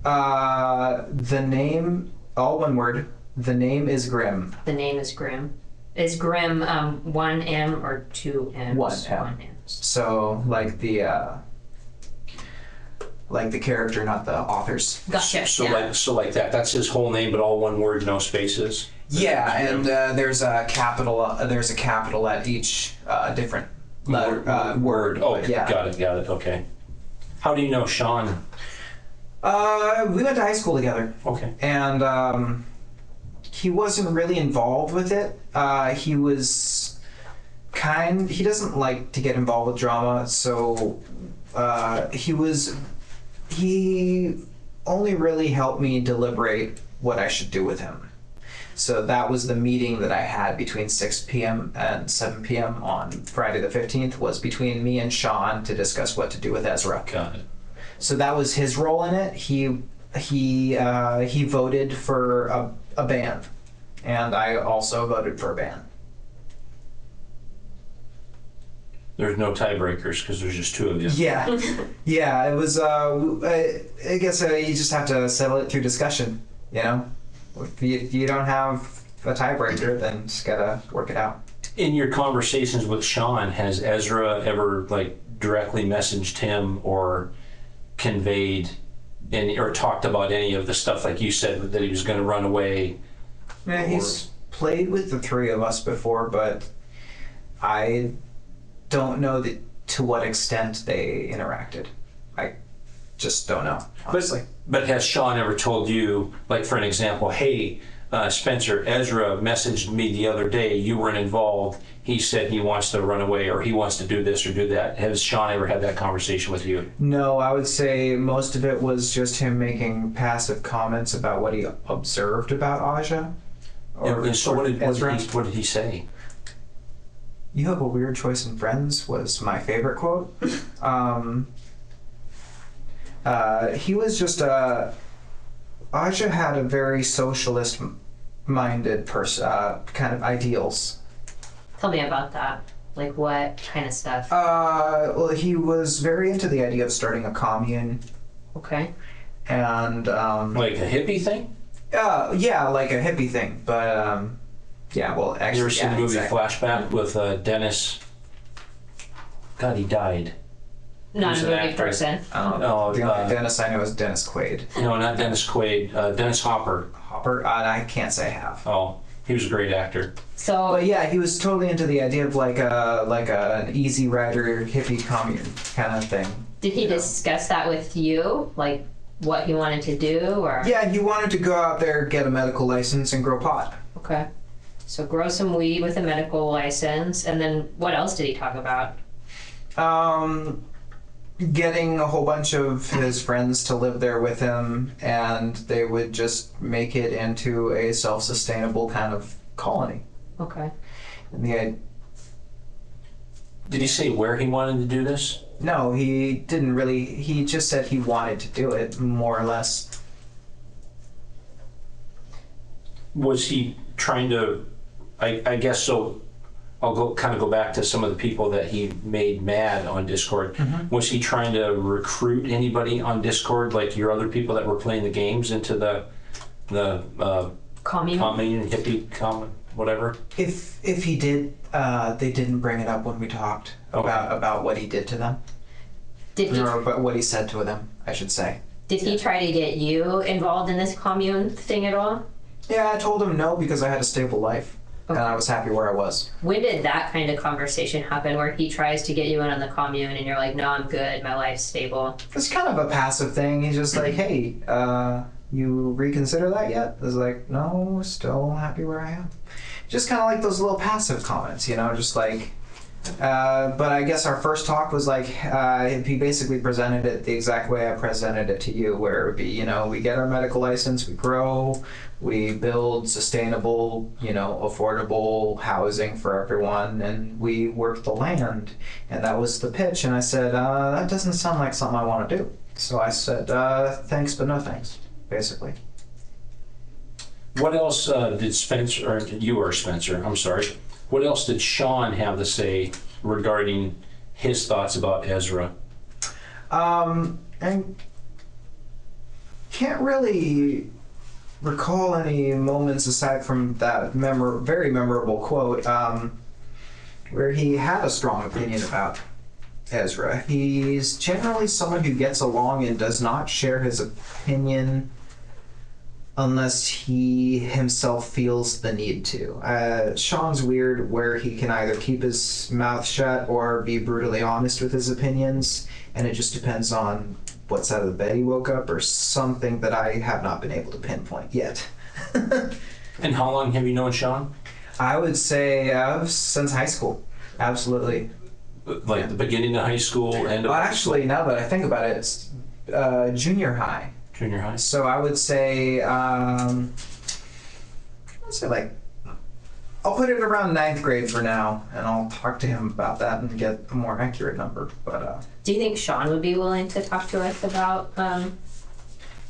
The name, all one word. The name is Grim. The name is Grim. Is Grim one M or two M's? One M. One M. So, like the character, not the authors. Gotcha. So yeah. like that. That's his whole name, but all one word, no spaces. Yeah, and there's a capital. There's a capital at each different letter, word. Oh, but yeah. got it. Okay. How do you know Sean? We went to high school together, Okay. and he wasn't really involved with it. He was he doesn't like to get involved with drama, so he only really helped me deliberate what I should do with him. So that was the meeting that I had between 6 p.m. and 7 p.m. on Friday the 15th, was between me and Sean to discuss what to do with Ezra. Got it. So that was his role in it. He voted for a ban, and I also voted for a ban. There's no tiebreakers because there's just two of you. Yeah, yeah. It was. I guess you just have to settle it through discussion. If you don't have a tiebreaker, then just gotta work it out. In your conversations with Sean, has Ezra ever directly messaged him or conveyed any or talked about any of the stuff like you said that he was going to run away? Yeah, he's played with the three of us before, but I don't know to what extent they interacted. I just don't know, honestly. But has Sean ever told you, like for an example, hey, Spencer, Ezra messaged me the other day, you weren't involved, he said he wants to run away or he wants to do this or do that. Has Sean ever had that conversation with you? No, I would say most of it was just him making passive comments about what he observed about Aja. And so what Ezra. did he say? You have a weird choice in friends was my favorite quote. He was just Aja had a very socialist minded person, kind of ideals. Tell me about that. Like what kind of stuff? Well, he was very into the idea of starting a commune, Okay. and Like a hippie thing? yeah, like a hippie thing. But yeah, well, actually, You ever seen yeah, the movie exactly. Flashback with Dennis? God, he died. Not Who's a an movie actor? person. Oh, The only Dennis I know is Dennis Quaid. No, not Dennis Quaid. Dennis Hopper. Hopper, I can't say I have. Oh, he was a great actor. So But yeah, he was totally into the idea of an easy rider hippie commune kind of thing. did he discuss that with you? Like what he wanted to do or? Yeah, he wanted to go out there, get a medical license, and grow pot. Okay. So grow some weed with a medical license, and then what else did he talk about? Getting a whole bunch of his friends to live there with him, and they would just make it into a self-sustainable kind of colony. Okay. And Did he say where he wanted to do this? no, he didn't really. He just said he wanted to do it, more or less. Was he trying to? I guess so. I'll go back to some of the people that he made mad on Discord. Mm-hmm. Was he trying to recruit anybody on Discord, like your other people that were playing the games, into the Commune? commune, hippie, commune, whatever? If he did, they didn't bring it up when we talked about what he did to them, Did he, or about what he said to them, I should say. did he try to get you involved in this commune thing at all? Yeah, I told him no because I had a stable life and I was happy where I was. When did that kind of conversation happen where he tries to get you in on the commune and you're like, no, I'm good, my life's stable? It's kind of a passive thing. He's just like, hey, you reconsider that yet? I was like, no, still happy where I am. Just kind of like those little passive comments, you know, just like, but I guess our first talk was like, he basically presented it the exact way I presented it to you, where it would be, you know, we get our medical license, we grow, we build sustainable, you know, affordable housing for everyone, and we work the land. And that was the pitch. And I said, that doesn't sound like something I want to do. So I said, thanks, but no thanks, basically. What else did Spencer, or you or Spencer, I'm sorry, what else did Sean have to say regarding his thoughts about Ezra? I can't really recall any moments aside from that very memorable quote where he had a strong opinion about Ezra. He's generally someone who gets along and does not share his opinion unless he himself feels the need to. Sean's weird where he can either keep his mouth shut or be brutally honest with his opinions, and it just depends on what side of the bed he woke up or something that I have not been able to pinpoint yet. And how long have you known Sean? I would say since high school, absolutely. Like the beginning of high school, end of Well, actually, now that I think about it, it's junior high. junior high? So I would say, like, I'll put it around 9th grade for now, and I'll talk to him about that and get a more accurate number. But Do you think Sean would be willing to talk to us about,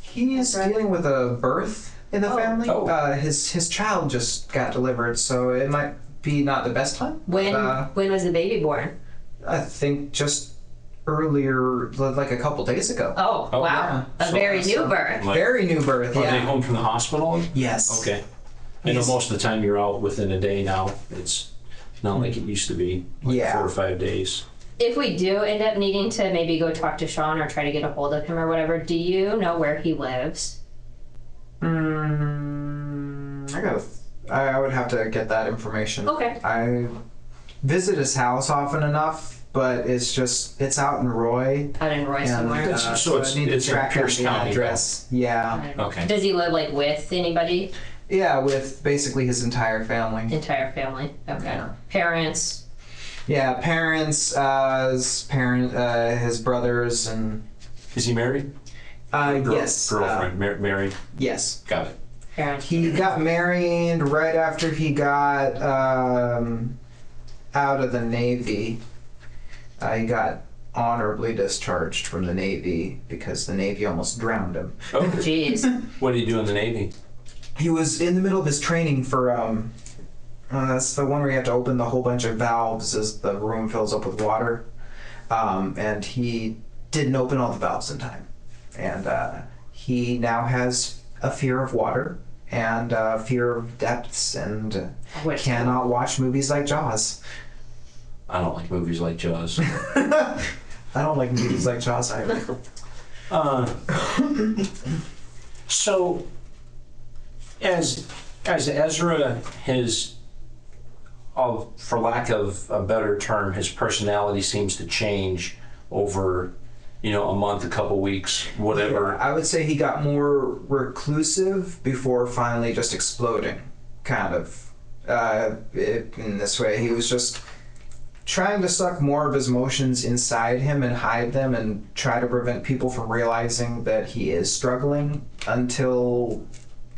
he's dealing with a birth in the family. Oh. His child just got delivered, so it might be not the best time. when was the baby born? I think just earlier, like a couple days ago. Oh, Oh, wow. yeah. A very new birth. Like, Very new birth, are they yeah. home from the hospital? Yes. Okay. I know most of the time you're out within a day now. It's not like it used to be, like Yeah. 4 or 5 days. If we do end up needing to maybe go talk to Sean or try to get a hold of him or whatever, do you know where he lives? I would have to get that information. Okay. I visit his house often enough, but it's out in Roy. Out in Roy somewhere? It's- so I need to it's in track down Pierce the County, address. Yeah. Okay. Does he live like with anybody? Yeah, with basically his entire family. Entire family. Okay. Yeah. Parents. Yeah, parents, his brothers, and Is he married? yes, Girlfriend, married? yes. Got it. Parents. He got married right after he got out of the Navy. He got honorably discharged from the Navy because the Navy almost drowned him. Oh, Jeez. what did he do in the Navy? He was in the middle of his training for that's the one where you have to open the whole bunch of valves as the room fills up with water, and he didn't open all the valves in time, and he now has a fear of water and fear of depths and cannot watch movies like Jaws. I don't like movies like Jaws. I don't like movies like Jaws either. So, as Ezra, for lack of a better term, his personality seems to change over, a month, a couple weeks, whatever. I would say he got more reclusive before finally just exploding, kind of. In this way, he was just trying to suck more of his emotions inside him and hide them and try to prevent people from realizing that he is struggling until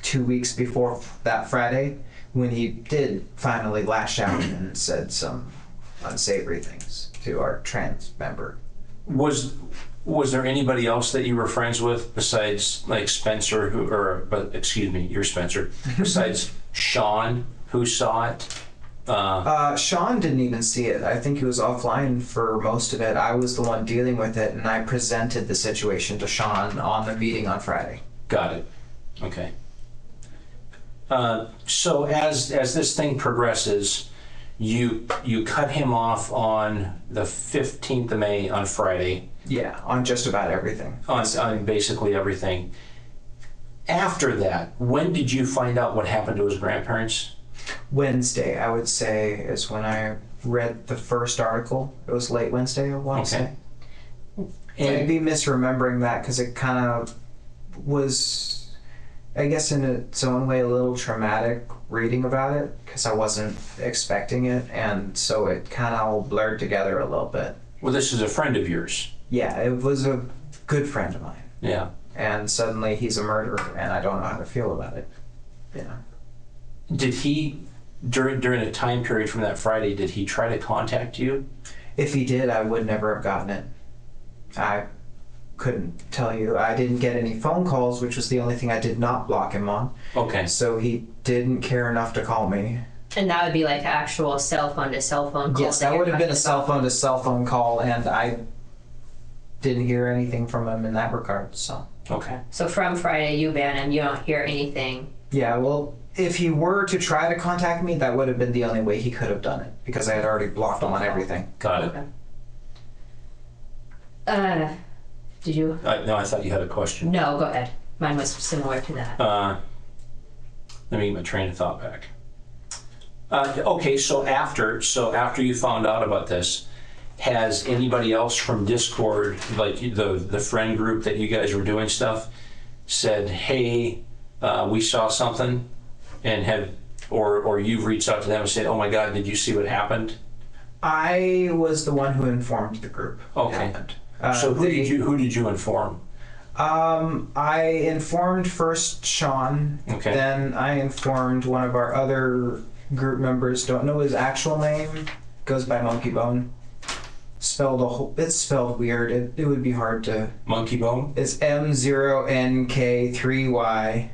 2 weeks before that Friday, when he did finally lash out and said some unsavory things to our trans member. Was there anybody else that you were friends with besides like Spencer, your Spencer, besides Sean, who saw it? Sean didn't even see it. I think he was offline for most of it. I was the one dealing with it, and I presented the situation to Sean on the meeting on Friday. Got it. Okay. So as this thing progresses, you cut him off on the 15th of May on Friday. Yeah, on just about everything. On basically everything. After that, when did you find out what happened to his grandparents? Wednesday, I would say, is when I read the first article. It was late Wednesday, I want to say. I'd be misremembering that because it kind of was, I guess, in its own way, a little traumatic reading about it because I wasn't expecting it, and so it kind of all blurred together a little bit. Well, this is a friend of yours. Yeah, it was a good friend of mine. Yeah. And suddenly he's a murderer, and I don't know how to feel about it. Yeah. Did he, during a time period from that Friday, did he try to contact you? If he did, I would never have gotten it. I couldn't tell you. I didn't get any phone calls, which was the only thing I did not block him on. Okay. So he didn't care enough to call me. And that would be like actual cell phone to cell phone call. Yes, that would have been a cell phone to cell phone call, and I didn't hear anything from him in that regard. So. Okay. So from Friday, you ban him. You don't hear anything. Yeah, well, if he were to try to contact me, that would have been the only way he could have done it because I had already blocked him on everything. Got it. Okay. Did you? No, I thought you had a question. No, go ahead. Mine was similar to that. Let me get my train of thought back. Okay, so after you found out about this, has anybody else from Discord, like the friend group that you guys were doing stuff, said, "Hey, we saw something," and or you've reached out to them and said, "Oh my God, did you see what happened?" I was the one who informed the group. What Okay. happened. So who did you inform? I informed first Sean. Okay. Then I informed one of our other group members. Don't know his actual name. Goes by Monkey Bone. It's spelled weird. It would be hard to. Monkey Bone. It's M0NK3Y.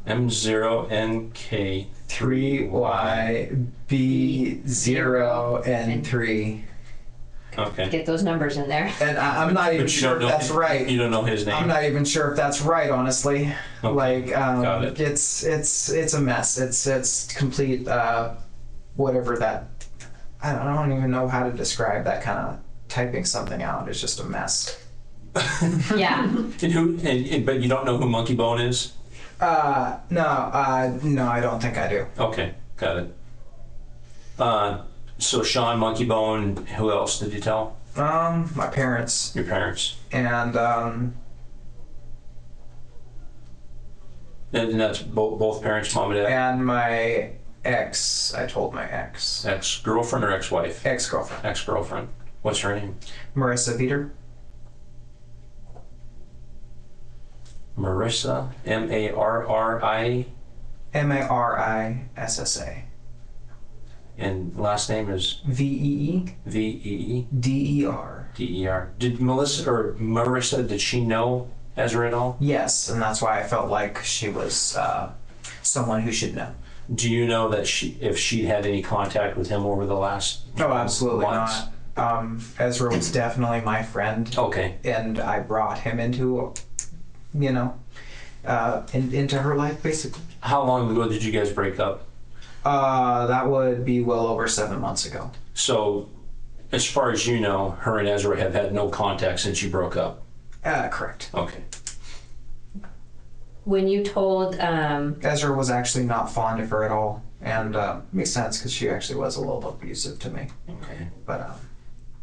M0NK 3YB0N3. Okay. Get those numbers in there. And I'm not even But you sure don't if know. that's right. You don't know his name. I'm not even sure if that's right, honestly. Okay. Like, Got it. it's a mess. It's complete, whatever that. I don't even know how to describe that kind of typing something out. It's just a mess. Yeah. But you don't know who Monkey Bone is? No, I don't think I do. Okay, got it. So Sean, Monkey Bone, who else did you tell? My parents Your parents. and And that's both parents, mom and dad? and my ex. I told my ex-girlfriend. Ex-girlfriend or ex-wife? Ex-girlfriend. What's her name? Marissa Veter. Marissa, M-A-R-R-I, Marissa. and last name is VEEDER. V-E-E-D-E-R. Did Marissa, did she know Ezra at all? Yes, and that's why I felt like she was someone who should know. Do you know that if she had any contact with him over the last Oh, absolutely months? not. Ezra was definitely my friend, Okay. and I brought him into, into her life, basically. How long ago did you guys break up? That would be well over 7 months ago. So, as far as you know, her and Ezra have had no contact since you broke up. Correct. Okay. When you told, Ezra was actually not fond of her at all, and makes sense because she actually was a little abusive to me. Okay. But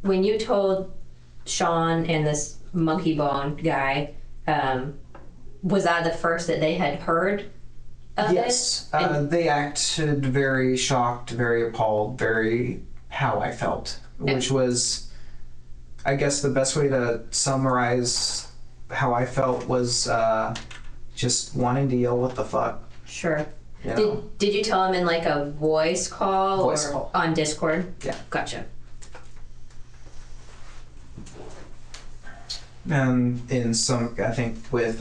when you told Sean and this Monkey Bone guy, was that the first that they had heard of yes, it? And- they acted very shocked, very appalled, very how I felt, which was, I guess, the best way to summarize how I felt was just wanting to yell, "What the fuck?" Sure. You know? Did you tell him in like a voice call Voice or call. on Discord? Yeah. Gotcha. And in some, I think with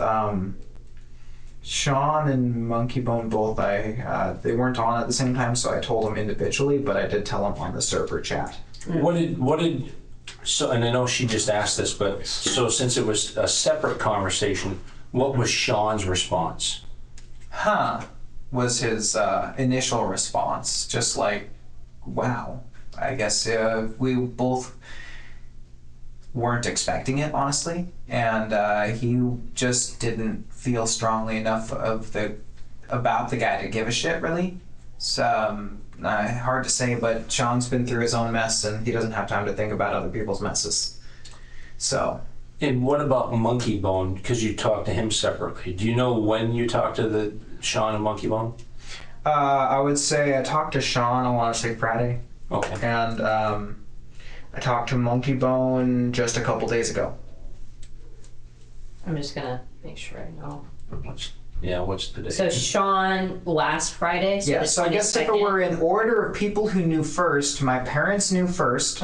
Sean and Monkey Bone both, they weren't on at the same time, so I told them individually, but I did tell them on the server chat. What did so, and I know she just asked this, but so since it was a separate conversation, what was Sean's response? was his initial response. Just like, wow. I guess we both weren't expecting it, honestly, and he just didn't feel strongly enough about the guy to give a shit, really. So hard to say, but Sean's been through his own mess, and he doesn't have time to think about other people's messes. So. And what about Monkey Bone? Because you talked to him separately. Do you know when you talked to Sean and Monkey Bone? I would say I talked to Sean, I want to say Friday. Okay. And I talked to Monkey Bone just a couple days ago. I'm just gonna make sure I know. What's the date? So Sean last Friday. So Yeah, the so I guess if it 22nd. were in order of people who knew first, my parents knew first.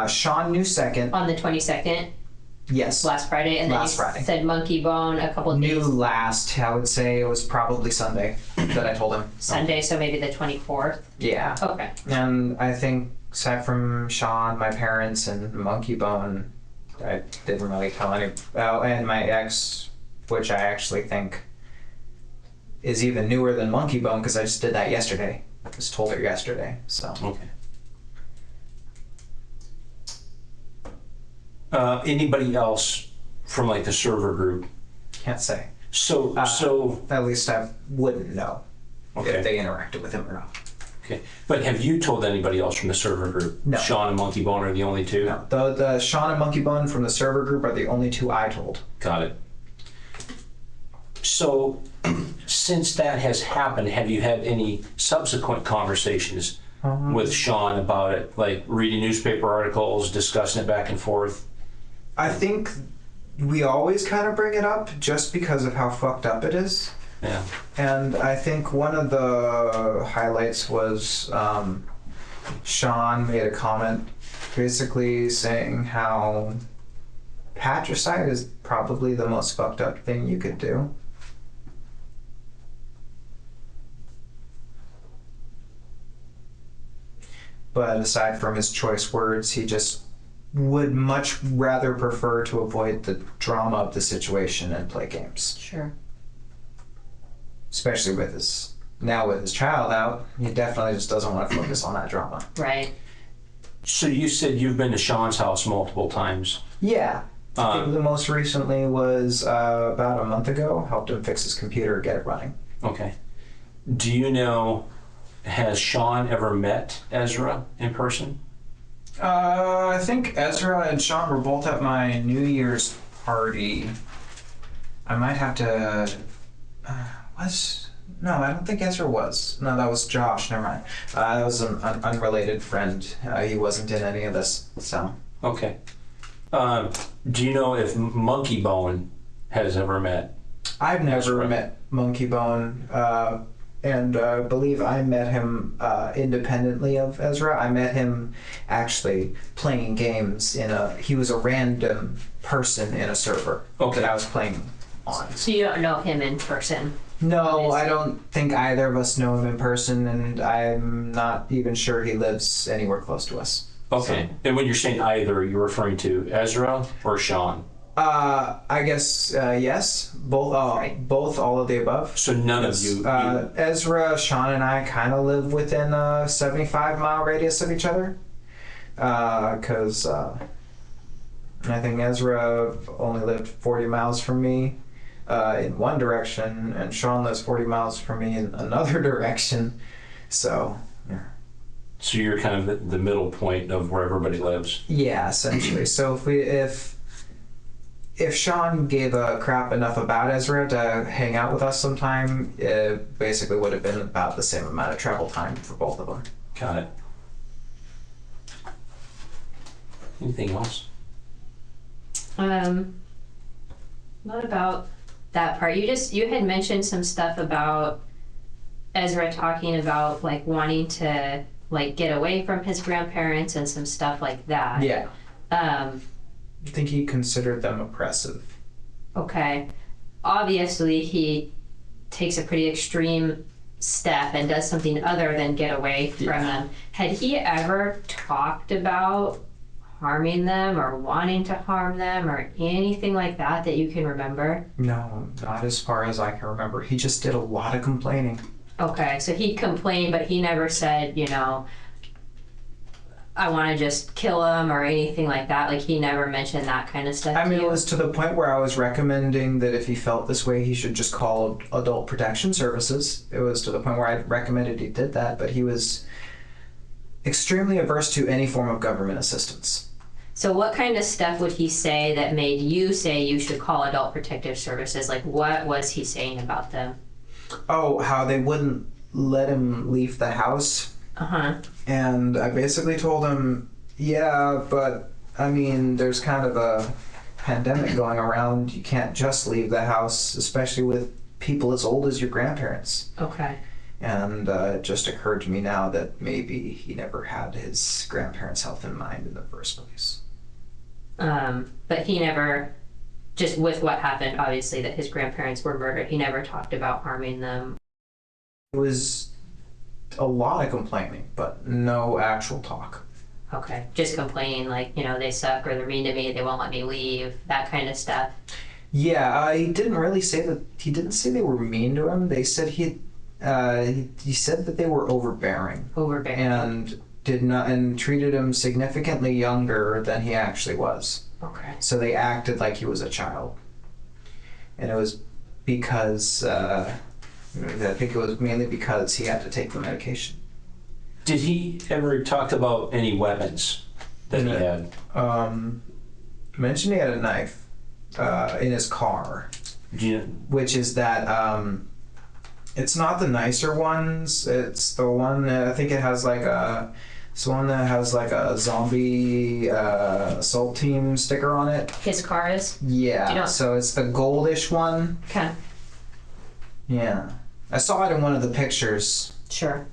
Sean knew second. On the 22nd, Yes. last Friday, and then Last you Friday. said Monkey Bone a couple Knew days. last, I would say it was probably Sunday that I told him. Sunday, so maybe the 24th. Yeah. Okay. And I think aside from Sean, my parents, and Monkey Bone, I didn't really tell any. Oh, and my ex, which I actually think is even newer than Monkey Bone because I just did that yesterday. I just told her yesterday. So. Okay. Anybody else from like the server group? Can't say. So At least I wouldn't know Okay. if they interacted with him or not. okay. But have you told anybody else from the server group? No. Sean and Monkey Bone are the only two? No, the Sean and Monkey Bone from the server group are the only two I told. Got it. So since that has happened, have you had any subsequent conversations with Sean about it? Like reading newspaper articles, discussing it back and forth? I think we always kind of bring it up just because of how fucked up it is. Yeah. And I think one of the highlights was Sean made a comment basically saying how patricide is probably the most fucked up thing you could do. But aside from his choice words, he just would much rather prefer to avoid the drama of the situation and play games. Sure. Especially with his child out, he definitely just doesn't want to focus on that drama. Right. So you said you've been to Sean's house multiple times. Yeah. I think the most recently was about a month ago. Helped him fix his computer, get it running. Okay. Do you know, has Sean ever met Ezra in person? I think Ezra and Sean were both at my New Year's party. I might have to. No, I don't think Ezra was. No, that was Josh. Never mind. That was an unrelated friend. He wasn't in any of this. So. Okay. Do you know if Monkey Bone has ever met? I've never Ezra? met Monkey Bone. And I believe I met him independently of Ezra. I met him actually playing games he was a random person in a server Okay. that I was playing on. So you don't know him in person? No, I don't think either of us know him in person, and I'm not even sure he lives anywhere close to us. Okay. And when you're saying either, you're referring to Ezra or Sean? I guess yes, both. Right. Both, all of the above. So none Yes. of you. Ezra, Sean, and I kind of live within a 75-mile radius of each other. Because I think Ezra only lived 40 miles from me in one direction, and Sean lives 40 miles from me in another direction. So, So you're kind of the middle point of where everybody lives. yeah, essentially. So if Sean gave a crap enough about Ezra to hang out with us sometime, it basically would have been about the same amount of travel time for both of them. Got it. Anything else? Not about that part. You had mentioned some stuff about Ezra talking about like wanting to like get away from his grandparents and some stuff like that. Yeah. I think he considered them oppressive. Okay. Obviously, he takes a pretty extreme step and does something other than get away from them. Had he ever talked about harming them or wanting to harm them or anything like that that you can remember? No, not as far as I can remember. He just did a lot of complaining. Okay, so he complained, but he never said, I want to just kill him or anything like that. Like, he never mentioned that kind of stuff. I mean, to it you? was to the point where I was recommending that if he felt this way, he should just call Adult Protection Services. It was to the point where I recommended he did that, but he was extremely averse to any form of government assistance. So what kind of stuff would he say that made you say you should call Adult Protective Services? Like, what was he saying about them? Oh, how they wouldn't let him leave the house. Uh-huh. And I basically told him, yeah, but I mean, there's kind of a pandemic going around. You can't just leave the house, especially with people as old as your grandparents. Okay. And it just occurred to me now that maybe he never had his grandparents' health in mind in the first place. But he never, just with what happened, obviously, that his grandparents were murdered, he never talked about harming them. It was a lot of complaining, but no actual talk. Okay. Just complaining, like, they suck or they're mean to me, they won't let me leave, that kind of stuff. Yeah, I didn't really say that. He didn't say they were mean to him. They said he said that they were overbearing. Overbearing. And treated him significantly younger than he actually was. Okay. So they acted like he was a child. And it was because I think it was mainly because he had to take the medication. Did he ever talk about any weapons that he had? Mentioned he had a knife in his car, which is that it's not the nicer ones. It's the one that I think it has like a. It's the one that has like a zombie assault team sticker on it. His car is? Yeah. Do you know? So it's the goldish one. Okay. Yeah. I saw it in one of the pictures. Sure.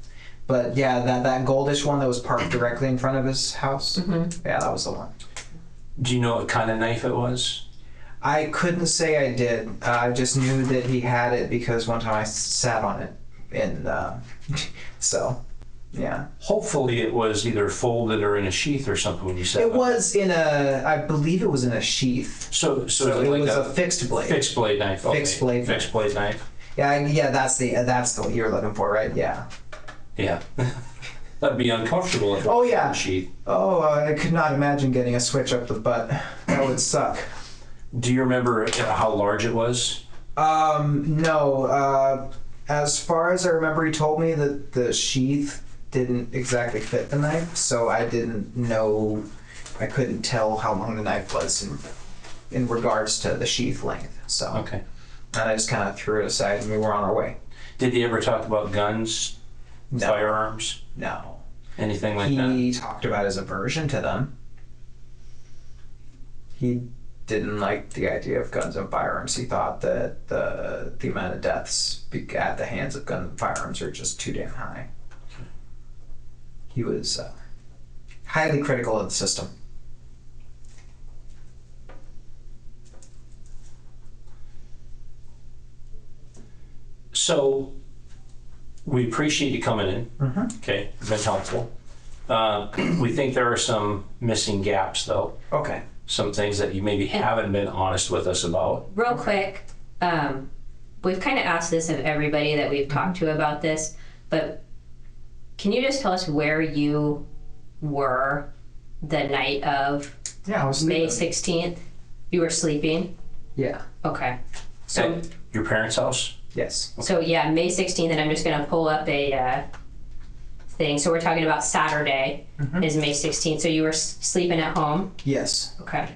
But yeah, that goldish one that was parked directly in front of his house. Mm-hmm. Yeah, that was the one. Do you know what kind of knife it was? I couldn't say I did. I just knew that he had it because one time I sat on it, and so, yeah. Hopefully it was either folded or in a sheath or something when you said It was in a, I believe it was in a sheath. So it like was a fixed blade. Fixed blade knife. Okay. Fixed blade knife. Fixed blade knife. Yeah, that's the one you're looking for, right? Yeah. Yeah. That'd be uncomfortable if it Oh was yeah. in a sheath. Oh, I could not imagine getting a switch up the butt. That would suck. Do you remember how large it was? No. As far as I remember, he told me that the sheath didn't exactly fit the knife, so I didn't know. I couldn't tell how long the knife was in regards to the sheath length. So Okay. and I just kind of threw it aside, and we were on our way. Did he ever talk about guns, No. firearms, No. anything like that? He talked about his aversion to them. He didn't like the idea of guns and firearms. He thought that the amount of deaths at the hands of guns and firearms are just too damn high. He was highly critical of the system. So, we appreciate you coming in. Mm-hmm. Okay, been helpful. We think there are some missing gaps, though. Okay. Some things that you maybe haven't been honest with us about. Real quick, we've kind of asked this of everybody that we've talked to about this, but can you just tell us where you were the night of Yeah, I was May sleeping. 16th? You were sleeping? Yeah. Okay. So, At your parents' house? Yes. so yeah, May 16th, and I'm just going to pull up a thing. So we're talking about Saturday is May 16th. So you were sleeping at home? Yes. Okay.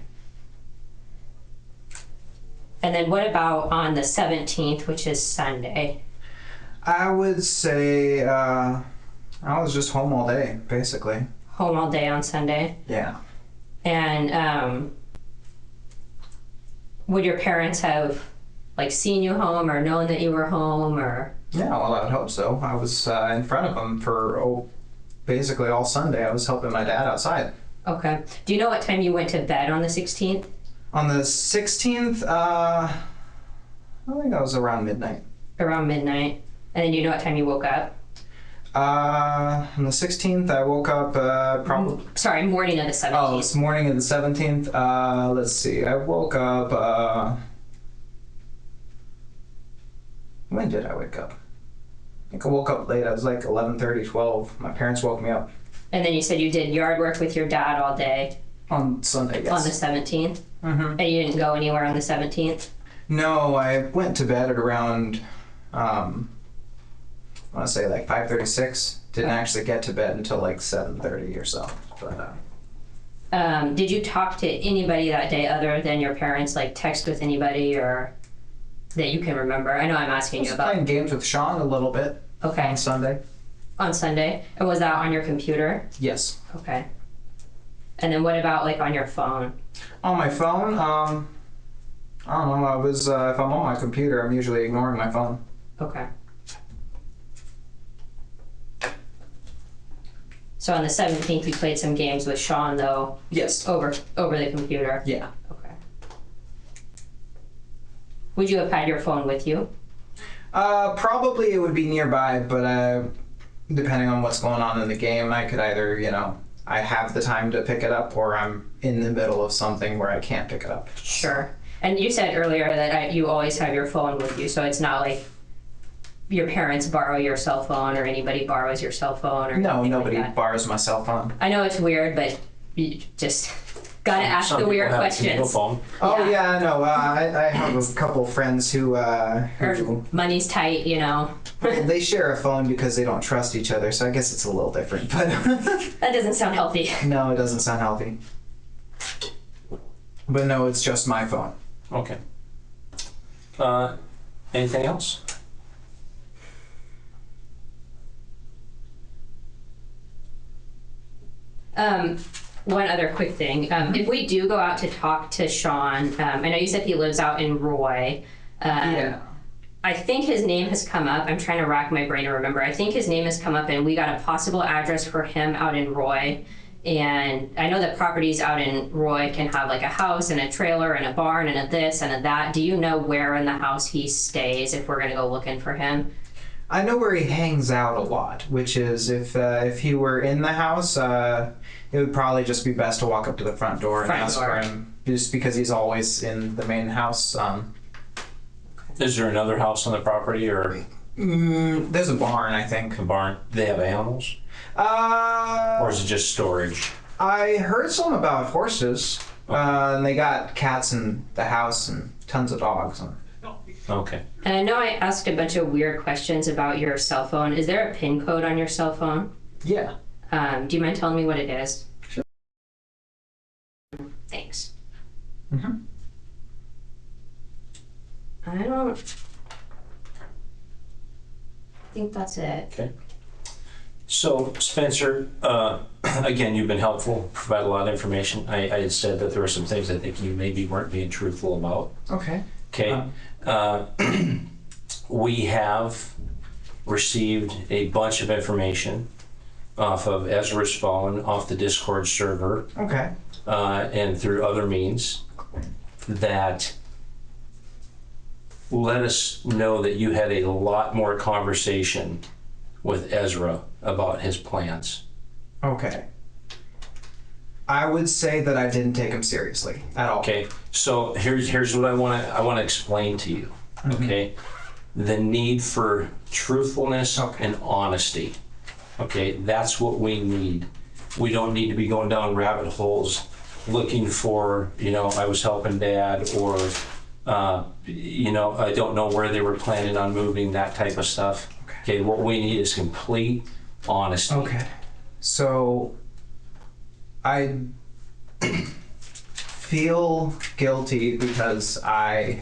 And then what about on the 17th, which is Sunday? I would say I was just home all day, basically. Home all day on Sunday? Yeah. And would your parents have like seen you home or known that you were home or? Yeah, well, I would hope so. I was in front of them for basically all Sunday. I was helping my dad outside. Okay. Do you know what time you went to bed on the 16th? On the 16th, I think that was around midnight. Around midnight. And then you know what time you woke up? On the 16th, I woke up probably. Sorry, morning of the 17th. Oh, it's morning of the 17th. Let's see. I woke up. When did I wake up? I think I woke up late. I was like 11:30, 12. My parents woke me up And then you said you did yard work with your dad all day on Sunday. Yes. on the 17th? Mm-hmm. And you didn't go anywhere on the 17th? No, I went to bed at around. I want to say like 5:36. Didn't actually get to bed until like 7:30 or so. But Did you talk to anybody that day other than your parents, like text with anybody or that you can remember? I know I'm asking you about. playing games with Sean a little bit Okay, on Sunday. on Sunday. And was that on your computer? Yes. Okay. And then what about like on your phone? On my phone, I don't know. I was if I'm on my computer, I'm usually ignoring my phone. Okay. So on the 17th, you played some games with Sean, though, Yes. over the computer? Yeah. Okay. Would you have had your phone with you? Probably it would be nearby, but depending on what's going on in the game, I could either, I have the time to pick it up, or I'm in the middle of something where I can't pick it up. Sure. And you said earlier that you always have your phone with you, so it's not like your parents borrow your cell phone or anybody borrows your cell phone or No, anything nobody like that. borrows my cell phone. I know it's weird, but you just gotta ask Some the weird people have a single questions. phone. Oh Yeah. yeah, no. I have a couple friends who Or money's tight, they share a phone because they don't trust each other. So I guess it's a little different, but That doesn't sound healthy. no, it doesn't sound healthy. But no, it's just my phone. Okay. Anything else? One other quick thing. If we do go out to talk to Sean, I know you said he lives out in Roy. Yeah. I think his name has come up. I'm trying to rack my brain to remember. I think his name has come up, and we got a possible address for him out in Roy. And I know that properties out in Roy can have like a house and a trailer and a barn and a this and a that. Do you know where in the house he stays if we're going to go looking for him? I know where he hangs out a lot, which is if he were in the house, it would probably just be best to walk up to the front door and Front ask door. for him, just because he's always in the main house. Is there another house on the property or There's a barn, I think. a barn? Do they have animals? Or is it just storage? I heard some about horses, and they got cats in the house and tons of dogs. Okay. And I know I asked a bunch of weird questions about your cell phone. Is there a PIN code on your cell phone? Yeah. Do you mind telling me what it is? Sure. Thanks. Mhm. I don't think that's it. Okay. So Spencer, again, you've been helpful, provided a lot of information. I had said that there were some things I think you maybe weren't being truthful about. Okay. Okay. We have received a bunch of information off of Ezra's phone, off the Discord server, Okay. and through other means that let us know that you had a lot more conversation with Ezra about his plans. Okay. I would say that I didn't take him seriously at all. Okay, so here's what I want to explain to you. Okay, the need for truthfulness Okay. and honesty. Okay, that's what we need. We don't need to be going down rabbit holes looking for, I was helping Dad, or I don't know where they were planning on moving, that type of stuff. Okay, what we need is complete honesty. Okay. So I feel guilty because I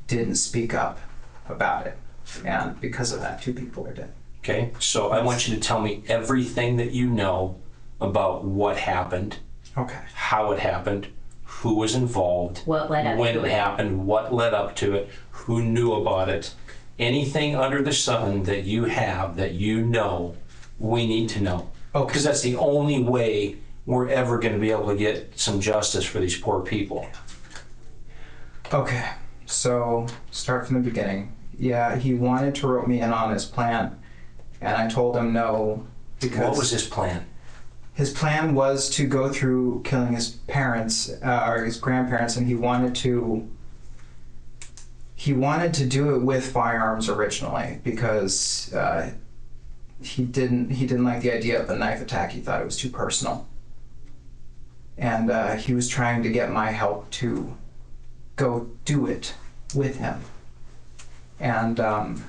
didn't speak up about it. And because of that, 2 people are dead. Okay, so I want you to tell me everything that you know about what happened, Okay. how it happened, who was involved, What led up when to it it? happened, what led up to it, who knew about it. Anything under the sun that you have that you know, we need to know. Okay. Because that's the only way we're ever going to be able to get some justice for these poor people. Okay. So start from the beginning. Yeah, he wanted to rope me in on his plan. And I told him no, because What was his plan? his plan was to go through killing his parents, or his grandparents, and he wanted to do it with firearms originally, because he didn't like the idea of a knife attack. He thought it was too personal. And he was trying to get my help to go do it with him. And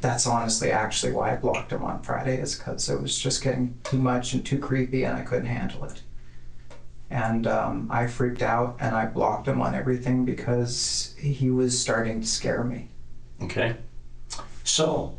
that's honestly actually why I blocked him on Friday, is because it was just getting too much and too creepy and I couldn't handle it. And I freaked out and I blocked him on everything because he was starting to scare me. Okay. So,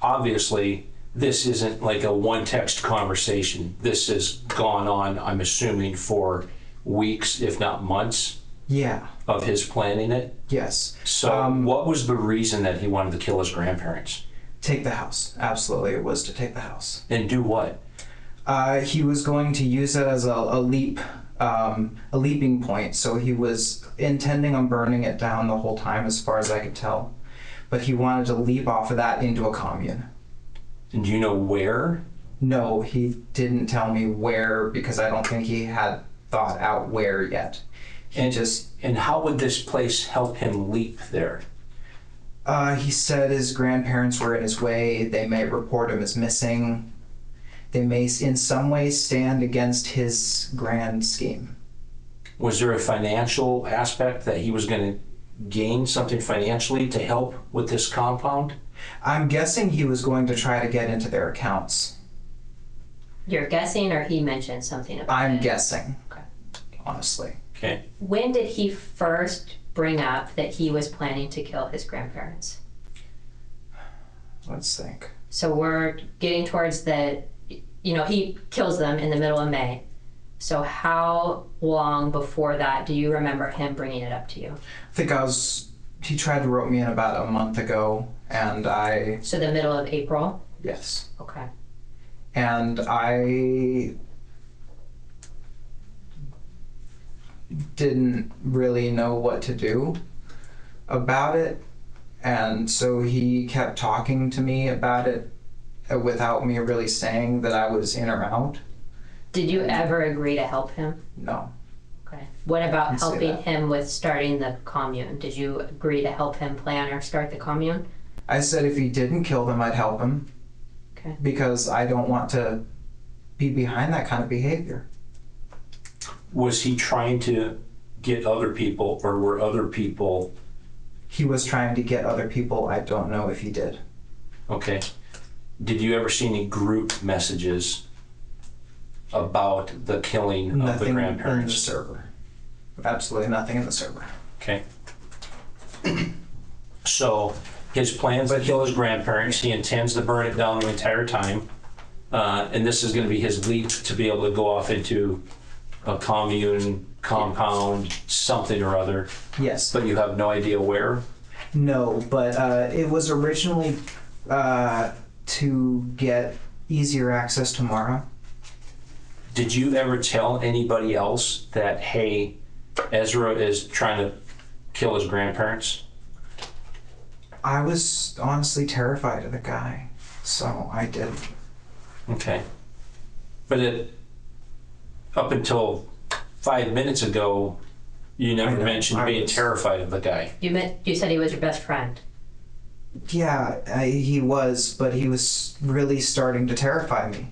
obviously, this isn't like a one text conversation. This has gone on, I'm assuming, for weeks, if not months, Yeah, of his planning it. yes. So, what was the reason that he wanted to kill his grandparents? Take the house. Absolutely, it was to take the house. And do what? He was going to use it as a leaping point. So he was intending on burning it down the whole time, as far as I could tell. But he wanted to leap off of that into a commune. And do you know where? No, he didn't tell me where, because I don't think he had thought out where yet. And how would this place help him leap there? He said his grandparents were in his way. They may report him as missing. They may in some way stand against his grand scheme. Was there a financial aspect that he was going to gain something financially to help with this compound? I'm guessing he was going to try to get into their accounts. You're guessing, or he mentioned something about I'm it? guessing, Okay. honestly. Okay. When did he first bring up that he was planning to kill his grandparents? Let's think. So we're getting towards the, he kills them in the middle of May. So how long before that do you remember him bringing it up to you? I think he tried to rope me in about a month ago, and So the middle of April? yes. Okay. And I didn't really know what to do about it. And so he kept talking to me about it without me really saying that I was in or out. Did you ever agree to help him? No. Okay. What about Didn't say helping that. him with starting the commune? Did you agree to help him plan or start the commune? I said if he didn't kill them, I'd help him. Okay. Because I don't want to be behind that kind of behavior. Was he trying to get other people, or were other people? He was trying to get other people. I don't know if he did. Okay. Did you ever see any group messages about the killing of the Nothing in the grandparents? server. Absolutely nothing in the server. Okay. So his plans to kill his grandparents, he intends to burn it down the entire time. And this is going to be his leap to be able to go off into a commune, compound, something or other, Yes. but you have no idea where? No, but it was originally to get easier access to Mara. Did you ever tell anybody else that, hey, Ezra is trying to kill his grandparents? I was honestly terrified of the guy, so I did. Okay. But up until 5 minutes ago, you I never know, mentioned I being was- terrified of the guy. You said he was your best friend. Yeah, he was, but he was really starting to terrify me.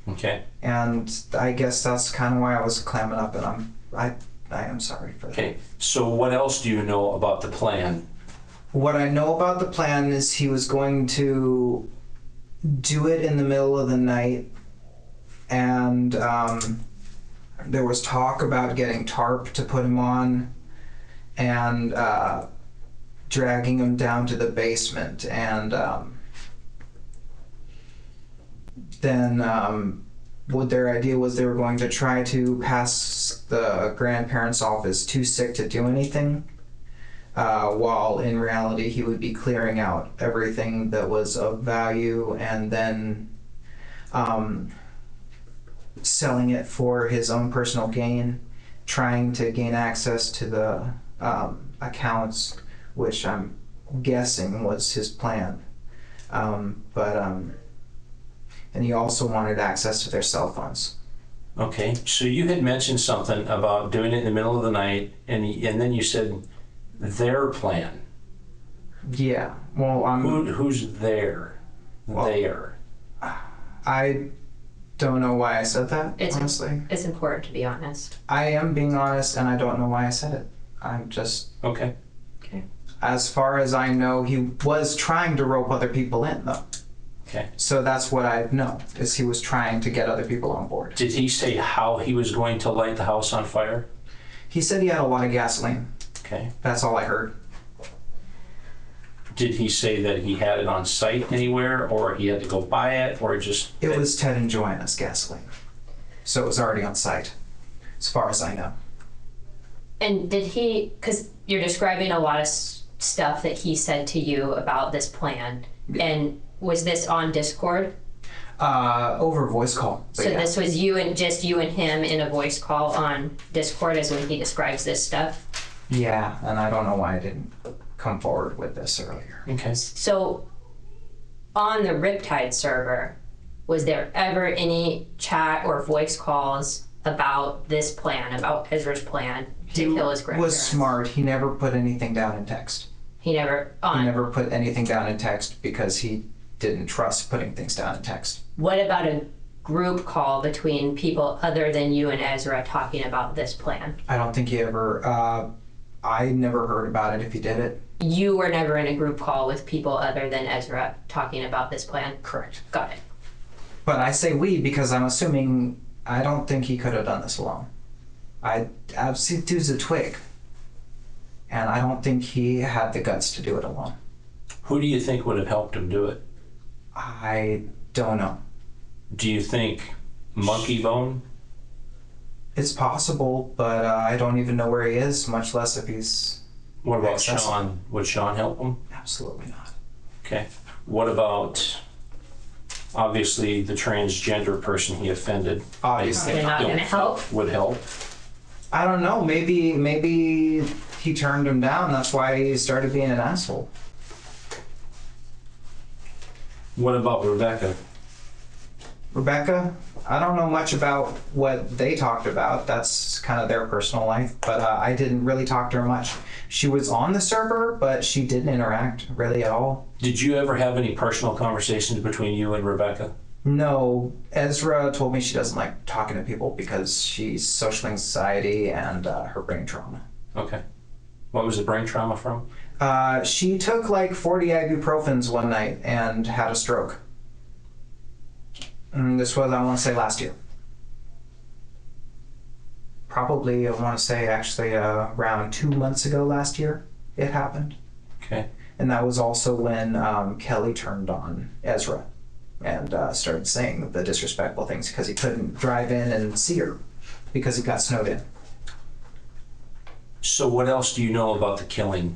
Okay. And I guess that's kind of why I was clamming up, and I am sorry for that. Okay. So what else do you know about the plan? What I know about the plan is he was going to do it in the middle of the night, and there was talk about getting tarp to put him on and dragging him down to the basement, and then what their idea was they were going to try to pass the grandparents off as too sick to do anything, while in reality he would be clearing out everything that was of value and then selling it for his own personal gain, trying to gain access to the accounts, which I'm guessing was his plan. But and he also wanted access to their cell phones. Okay, so you had mentioned something about doing it in the middle of the night, and then you said their plan. Yeah. Well, Who's there? There. I don't know why I said that, honestly. It's important to be honest. I am being honest, and I don't know why I said it. I'm just, Okay. as far as I know, he was trying to rope other people in, though. Okay. So that's what I know, is he was trying to get other people on board. Did he say how he was going to light the house on fire? He said he had a lot of gasoline. Okay. That's all I heard. Did he say that he had it on site anywhere, or he had to go buy it, or just... It was Ted and Joanna's gasoline. So it was already on site, as far as I know. And did he, because you're describing a lot of stuff that he said to you about this plan, and was this on Discord? Over voice call. But So yeah. this was you and him in a voice call on Discord as when he describes this stuff? Yeah, and I don't know why I didn't come forward with this earlier. Okay. So on the Riptide server, was there ever any chat or voice calls about this plan, about Ezra's plan to kill his grandparents? Was smart. He never put anything down in text. He never He never put anything down in text because he didn't trust putting things down in text. What about a group call between people other than you and Ezra talking about this plan? I don't think he ever, I never heard about it if he did it. You were never in a group call with people other than Ezra talking about this plan? Correct. Got it. But I say we because I'm assuming, I don't think he could have done this alone. I've seen dude's a twig. And I don't think he had the guts to do it alone. Who do you think would have helped him do it? I don't know. Do you think Monkey Bone? It's possible, but I don't even know where he is, much less if he's... What about Accessible. Sean? Would Sean help him? Absolutely not. Okay. What about, obviously, the transgender person he offended? Obviously. They're not going to help? Would help. I don't know. Maybe he turned him down. That's why he started being an asshole. What about Rebecca? Rebecca, I don't know much about what they talked about. That's kind of their personal life, but I didn't really talk to her much. She was on the server, but she didn't interact really at all. Did you ever have any personal conversations between you and Rebecca? No, Ezra told me she doesn't like talking to people because she's social anxiety and her brain trauma. Okay. What was the brain trauma from? She took like 40 ibuprofens one night and had a stroke. And this was, I want to say, last year. Probably, I want to say, actually, around 2 months ago last year, it happened. Okay. And that was also when Kelly turned on Ezra and started saying the disrespectful things because he couldn't drive in and see her because he got snowed in. So what else do you know about the killing?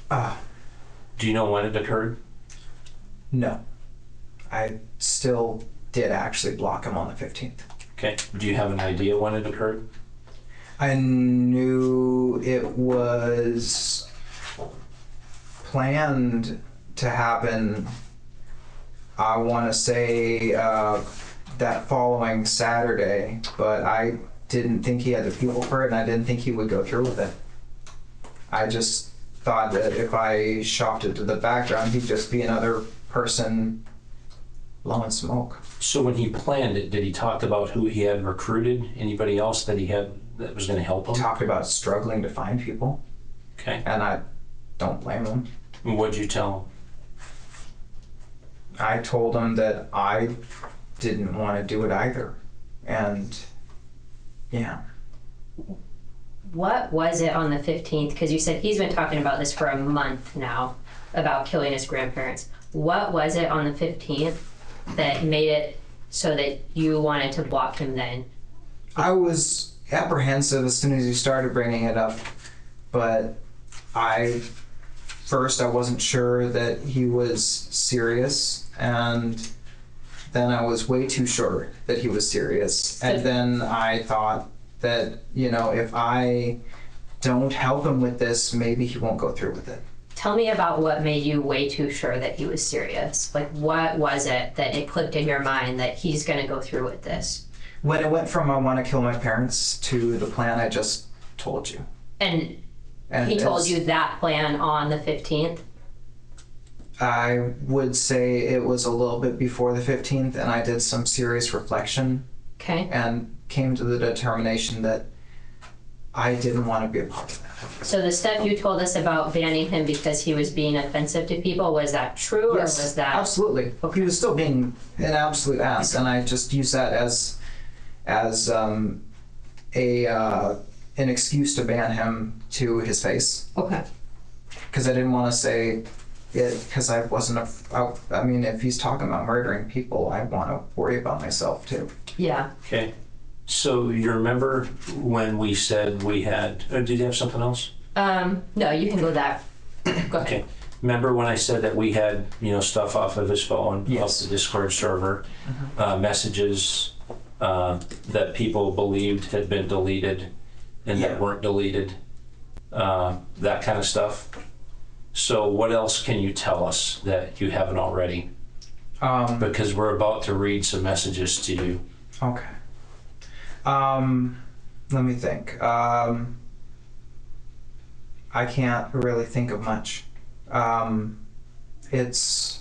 Do you know when it occurred? No. I still did actually block him on the 15th. Okay. Do you have an idea when it occurred? I knew it was planned to happen, I want to say, that following Saturday, but I didn't think he had the people for it, and I didn't think he would go through with it. I just thought that if I shopped it to the background, he'd just be another person blowing smoke. So when he planned it, did he talk about who he had recruited? Anybody else that he had that was going to help him? Talked about struggling to find people, Okay. and I don't blame him. And what'd you tell I told him that I didn't want to do it either. And yeah. What was it on the 15th? Because you said he's been talking about this for a month now, about killing his grandparents. What was it on the 15th that made it so that you wanted to block him then? I was apprehensive as soon as you started bringing it up, but first I wasn't sure that he was serious, and then I was way too sure that he was serious. And then I thought that, if I don't help him with this, maybe he won't go through with it. Tell me about what made you way too sure that he was serious. Like, what was it that it clicked in your mind that he's going to go through with this? When it went from I want to kill my parents to the plan I just told you. And And he told it's- you that plan on the 15th? I would say it was a little bit before the 15th, and I did some serious reflection Okay. and came to the determination that I didn't want to be a part of that. So the stuff you told us about banning him because he was being offensive to people, was that true or was that? Absolutely. He was still being an absolute ass, and I just used that as an excuse to ban him to his face, Okay. because I didn't want to say it, because I wasn't I mean, if he's talking about murdering people, I want to worry about myself too. Yeah. Okay. So you remember when we said we had, did you have something else? No, you can go that. Go ahead. Okay. Remember when I said that we had, stuff off of his phone, Yes. off the Discord server, messages that people believed had been deleted and Yeah. that weren't deleted, that kind of stuff. So what else can you tell us that you haven't already? Because we're about to read some messages to you. Okay. Let me think. I can't really think of much. It's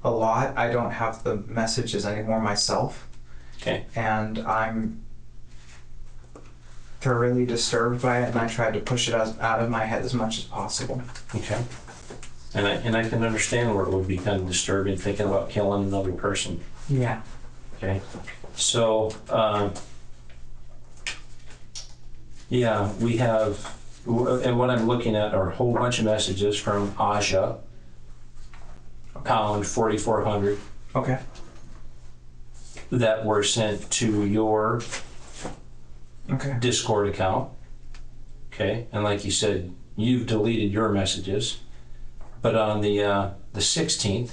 a lot. I don't have the messages anymore myself, Okay. and I'm thoroughly disturbed by it, and I tried to push it out of my head as much as possible. Okay. And I can understand where it would be kind of disturbing thinking about killing another person. Yeah. Okay. So, yeah, we have, and what I'm looking at are a whole bunch of messages from Aja, pound 4400, Okay. that were sent to your Okay. Discord account. Okay. And like you said, you've deleted your messages. But on the 16th,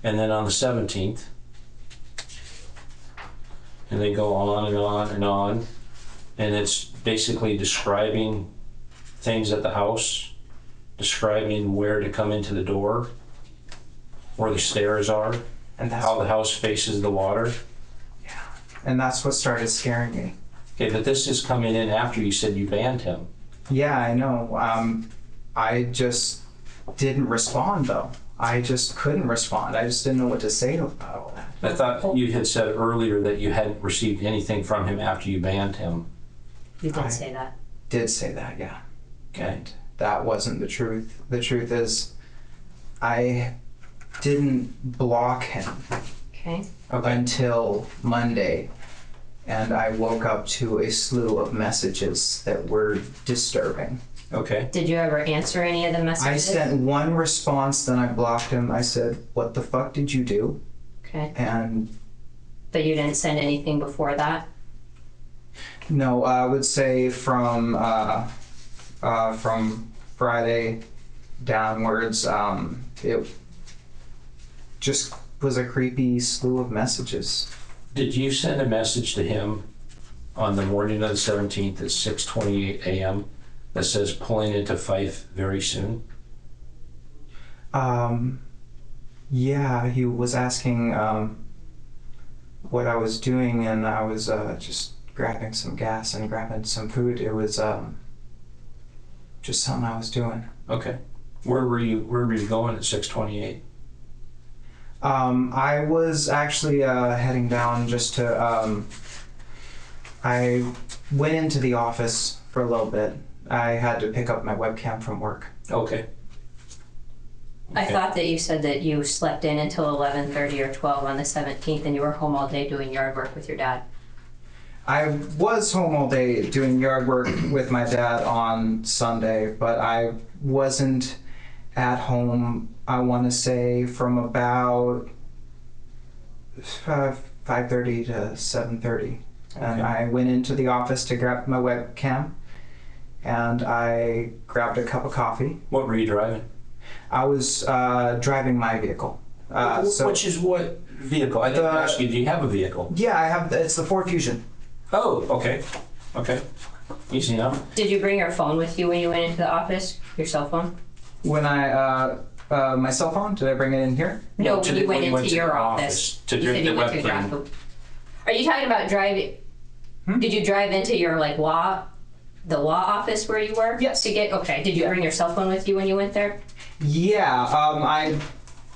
and then on the 17th, and they go on and on and on, and it's basically describing things at the house, describing where to come into the door, where the stairs are, And that's how the house faces the water. what started scaring me. Okay, but this is coming in after you said you banned him. Yeah, I know. I just didn't respond though. I just couldn't respond. I just didn't know what to say about all that. I thought you had said earlier that you hadn't received anything from him after you banned him. You did I- say that. Did say that, yeah. Okay. And that wasn't the truth. The truth is, I didn't block him Okay. until Monday, and I woke up to a slew of messages that were disturbing. Okay. Did you ever answer any of the I messages? sent one response, then I blocked him. I said, "What the fuck did you do?" Okay. And But you didn't send anything before that? no, I would say from Friday downwards, it just was a creepy slew of messages. Did you send a message to him on the morning of the 17th at 6:28 a.m. that says pulling into Fife very soon? Yeah, he was asking what I was doing, and I was just grabbing some gas and grabbing some food. It was just something I was doing. Okay. Where were you going at 6:28? I was actually heading down just to. I went into the office for a little bit. I had to pick up my webcam from work. Okay. I Okay. thought that you said that you slept in until 11:30 or 12 on the 17th and you were home all day doing yard work with your dad. I was home all day doing yard work with my dad on Sunday, but I wasn't at home, I want to say, from about 5:30 to 7:30. And Okay. I went into the office to grab my webcam, and I grabbed a cup of coffee. What were you driving? I was driving my vehicle. Which is what vehicle? I didn't The- ask you, do you have a vehicle? Yeah, I have. It's the Ford Fusion. Oh, okay. Okay. Easy enough. Did you bring your phone with you when you went into the office? Your cell phone? When my cell phone, did I bring it in here? No, to when the- you when went you went into to your the office. office to You do said the you went to webcam. drive. Are you talking about driving? Did you drive into your the law office where you were? Yes. To get, okay, did you bring your cell phone with you when you went there? Yeah, I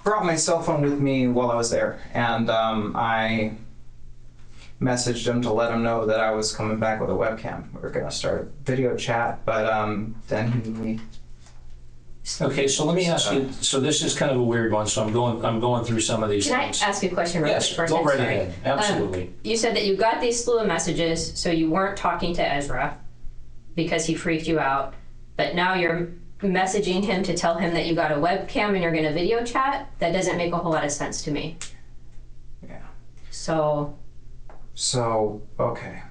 brought my cell phone with me while I was there, and I messaged him to let him know that I was coming back with a webcam. We were gonna start video chat, but then he. Okay, so let me ask you, so this is kind of a weird one, so I'm going through some of these Can I things. ask you a question real Yes, quick first? go I'm right sorry. ahead. Absolutely. You said that you got these slew of messages, so you weren't talking to Ezra because he freaked you out, but now you're messaging him to tell him that you got a webcam and you're gonna video chat? That doesn't make a whole lot of sense to me. Yeah. So, Okay.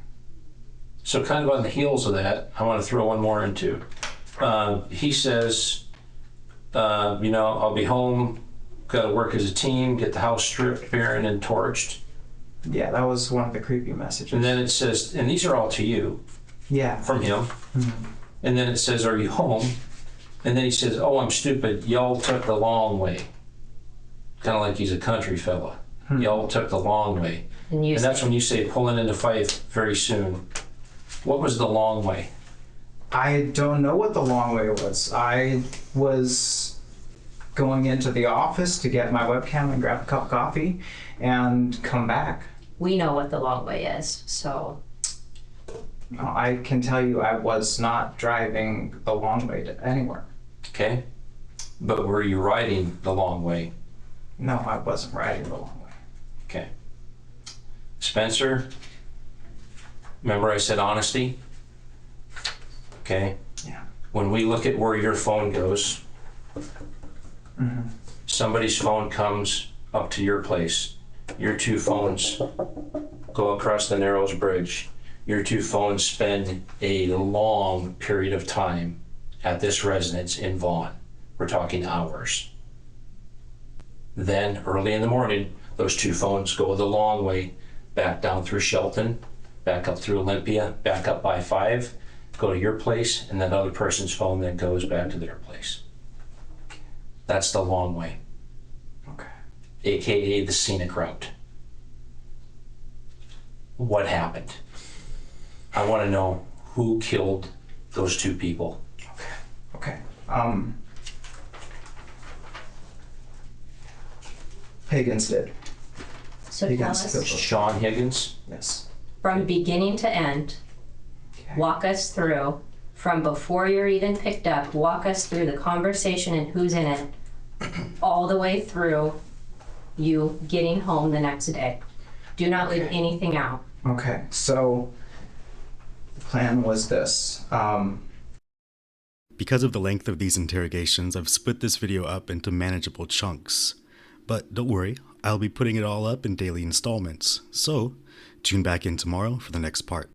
So kind of on the heels of that, I want to throw one more in too. He says, I'll be home, got to work as a team, get the house stripped, barren, and torched. Yeah, that was one of the creepy messages. And then it says, and these are all to you Yeah. from him. And then it says, are you home? And then he says, oh, I'm stupid. Y'all took the long way. Kind of like he's a country fella. Y'all took the long way. and you And that's when you say pulling into Fife very soon. What was the long way? I don't know what the long way was. I was going into the office to get my webcam and grab a cup of coffee and come back. we know what the long way is, so. I can tell you I was not driving the long way to anywhere. Okay? But were you riding the long way? No, I wasn't riding the long way. Okay. Spencer, remember I said honesty? Okay? Yeah. When we look at where your phone goes, somebody's phone comes up to your place. Your two phones go across the Narrows Bridge. Your two phones spend a long period of time at this residence in Vaughan. We're talking hours. Then, early in the morning, those two phones go the long way back down through Shelton, back up through Olympia, back up by 5, go to your place, and that other person's phone then goes back to their place. That's the long way, Okay. AKA the scenic route. What happened? I want to know who killed those two people. Okay. Higgins did. So You tell guys us, feel- Sean Higgins? Yes. from beginning to end, Okay. walk us through, from before you're even picked up, walk us through the conversation and who's in it, all the way through you getting home the next day. Do not leave anything out. Okay. So the plan was this. Because of the length of these interrogations, I've split this video up into manageable chunks. But don't worry, I'll be putting it all up in daily installments, so tune back in tomorrow for the next part.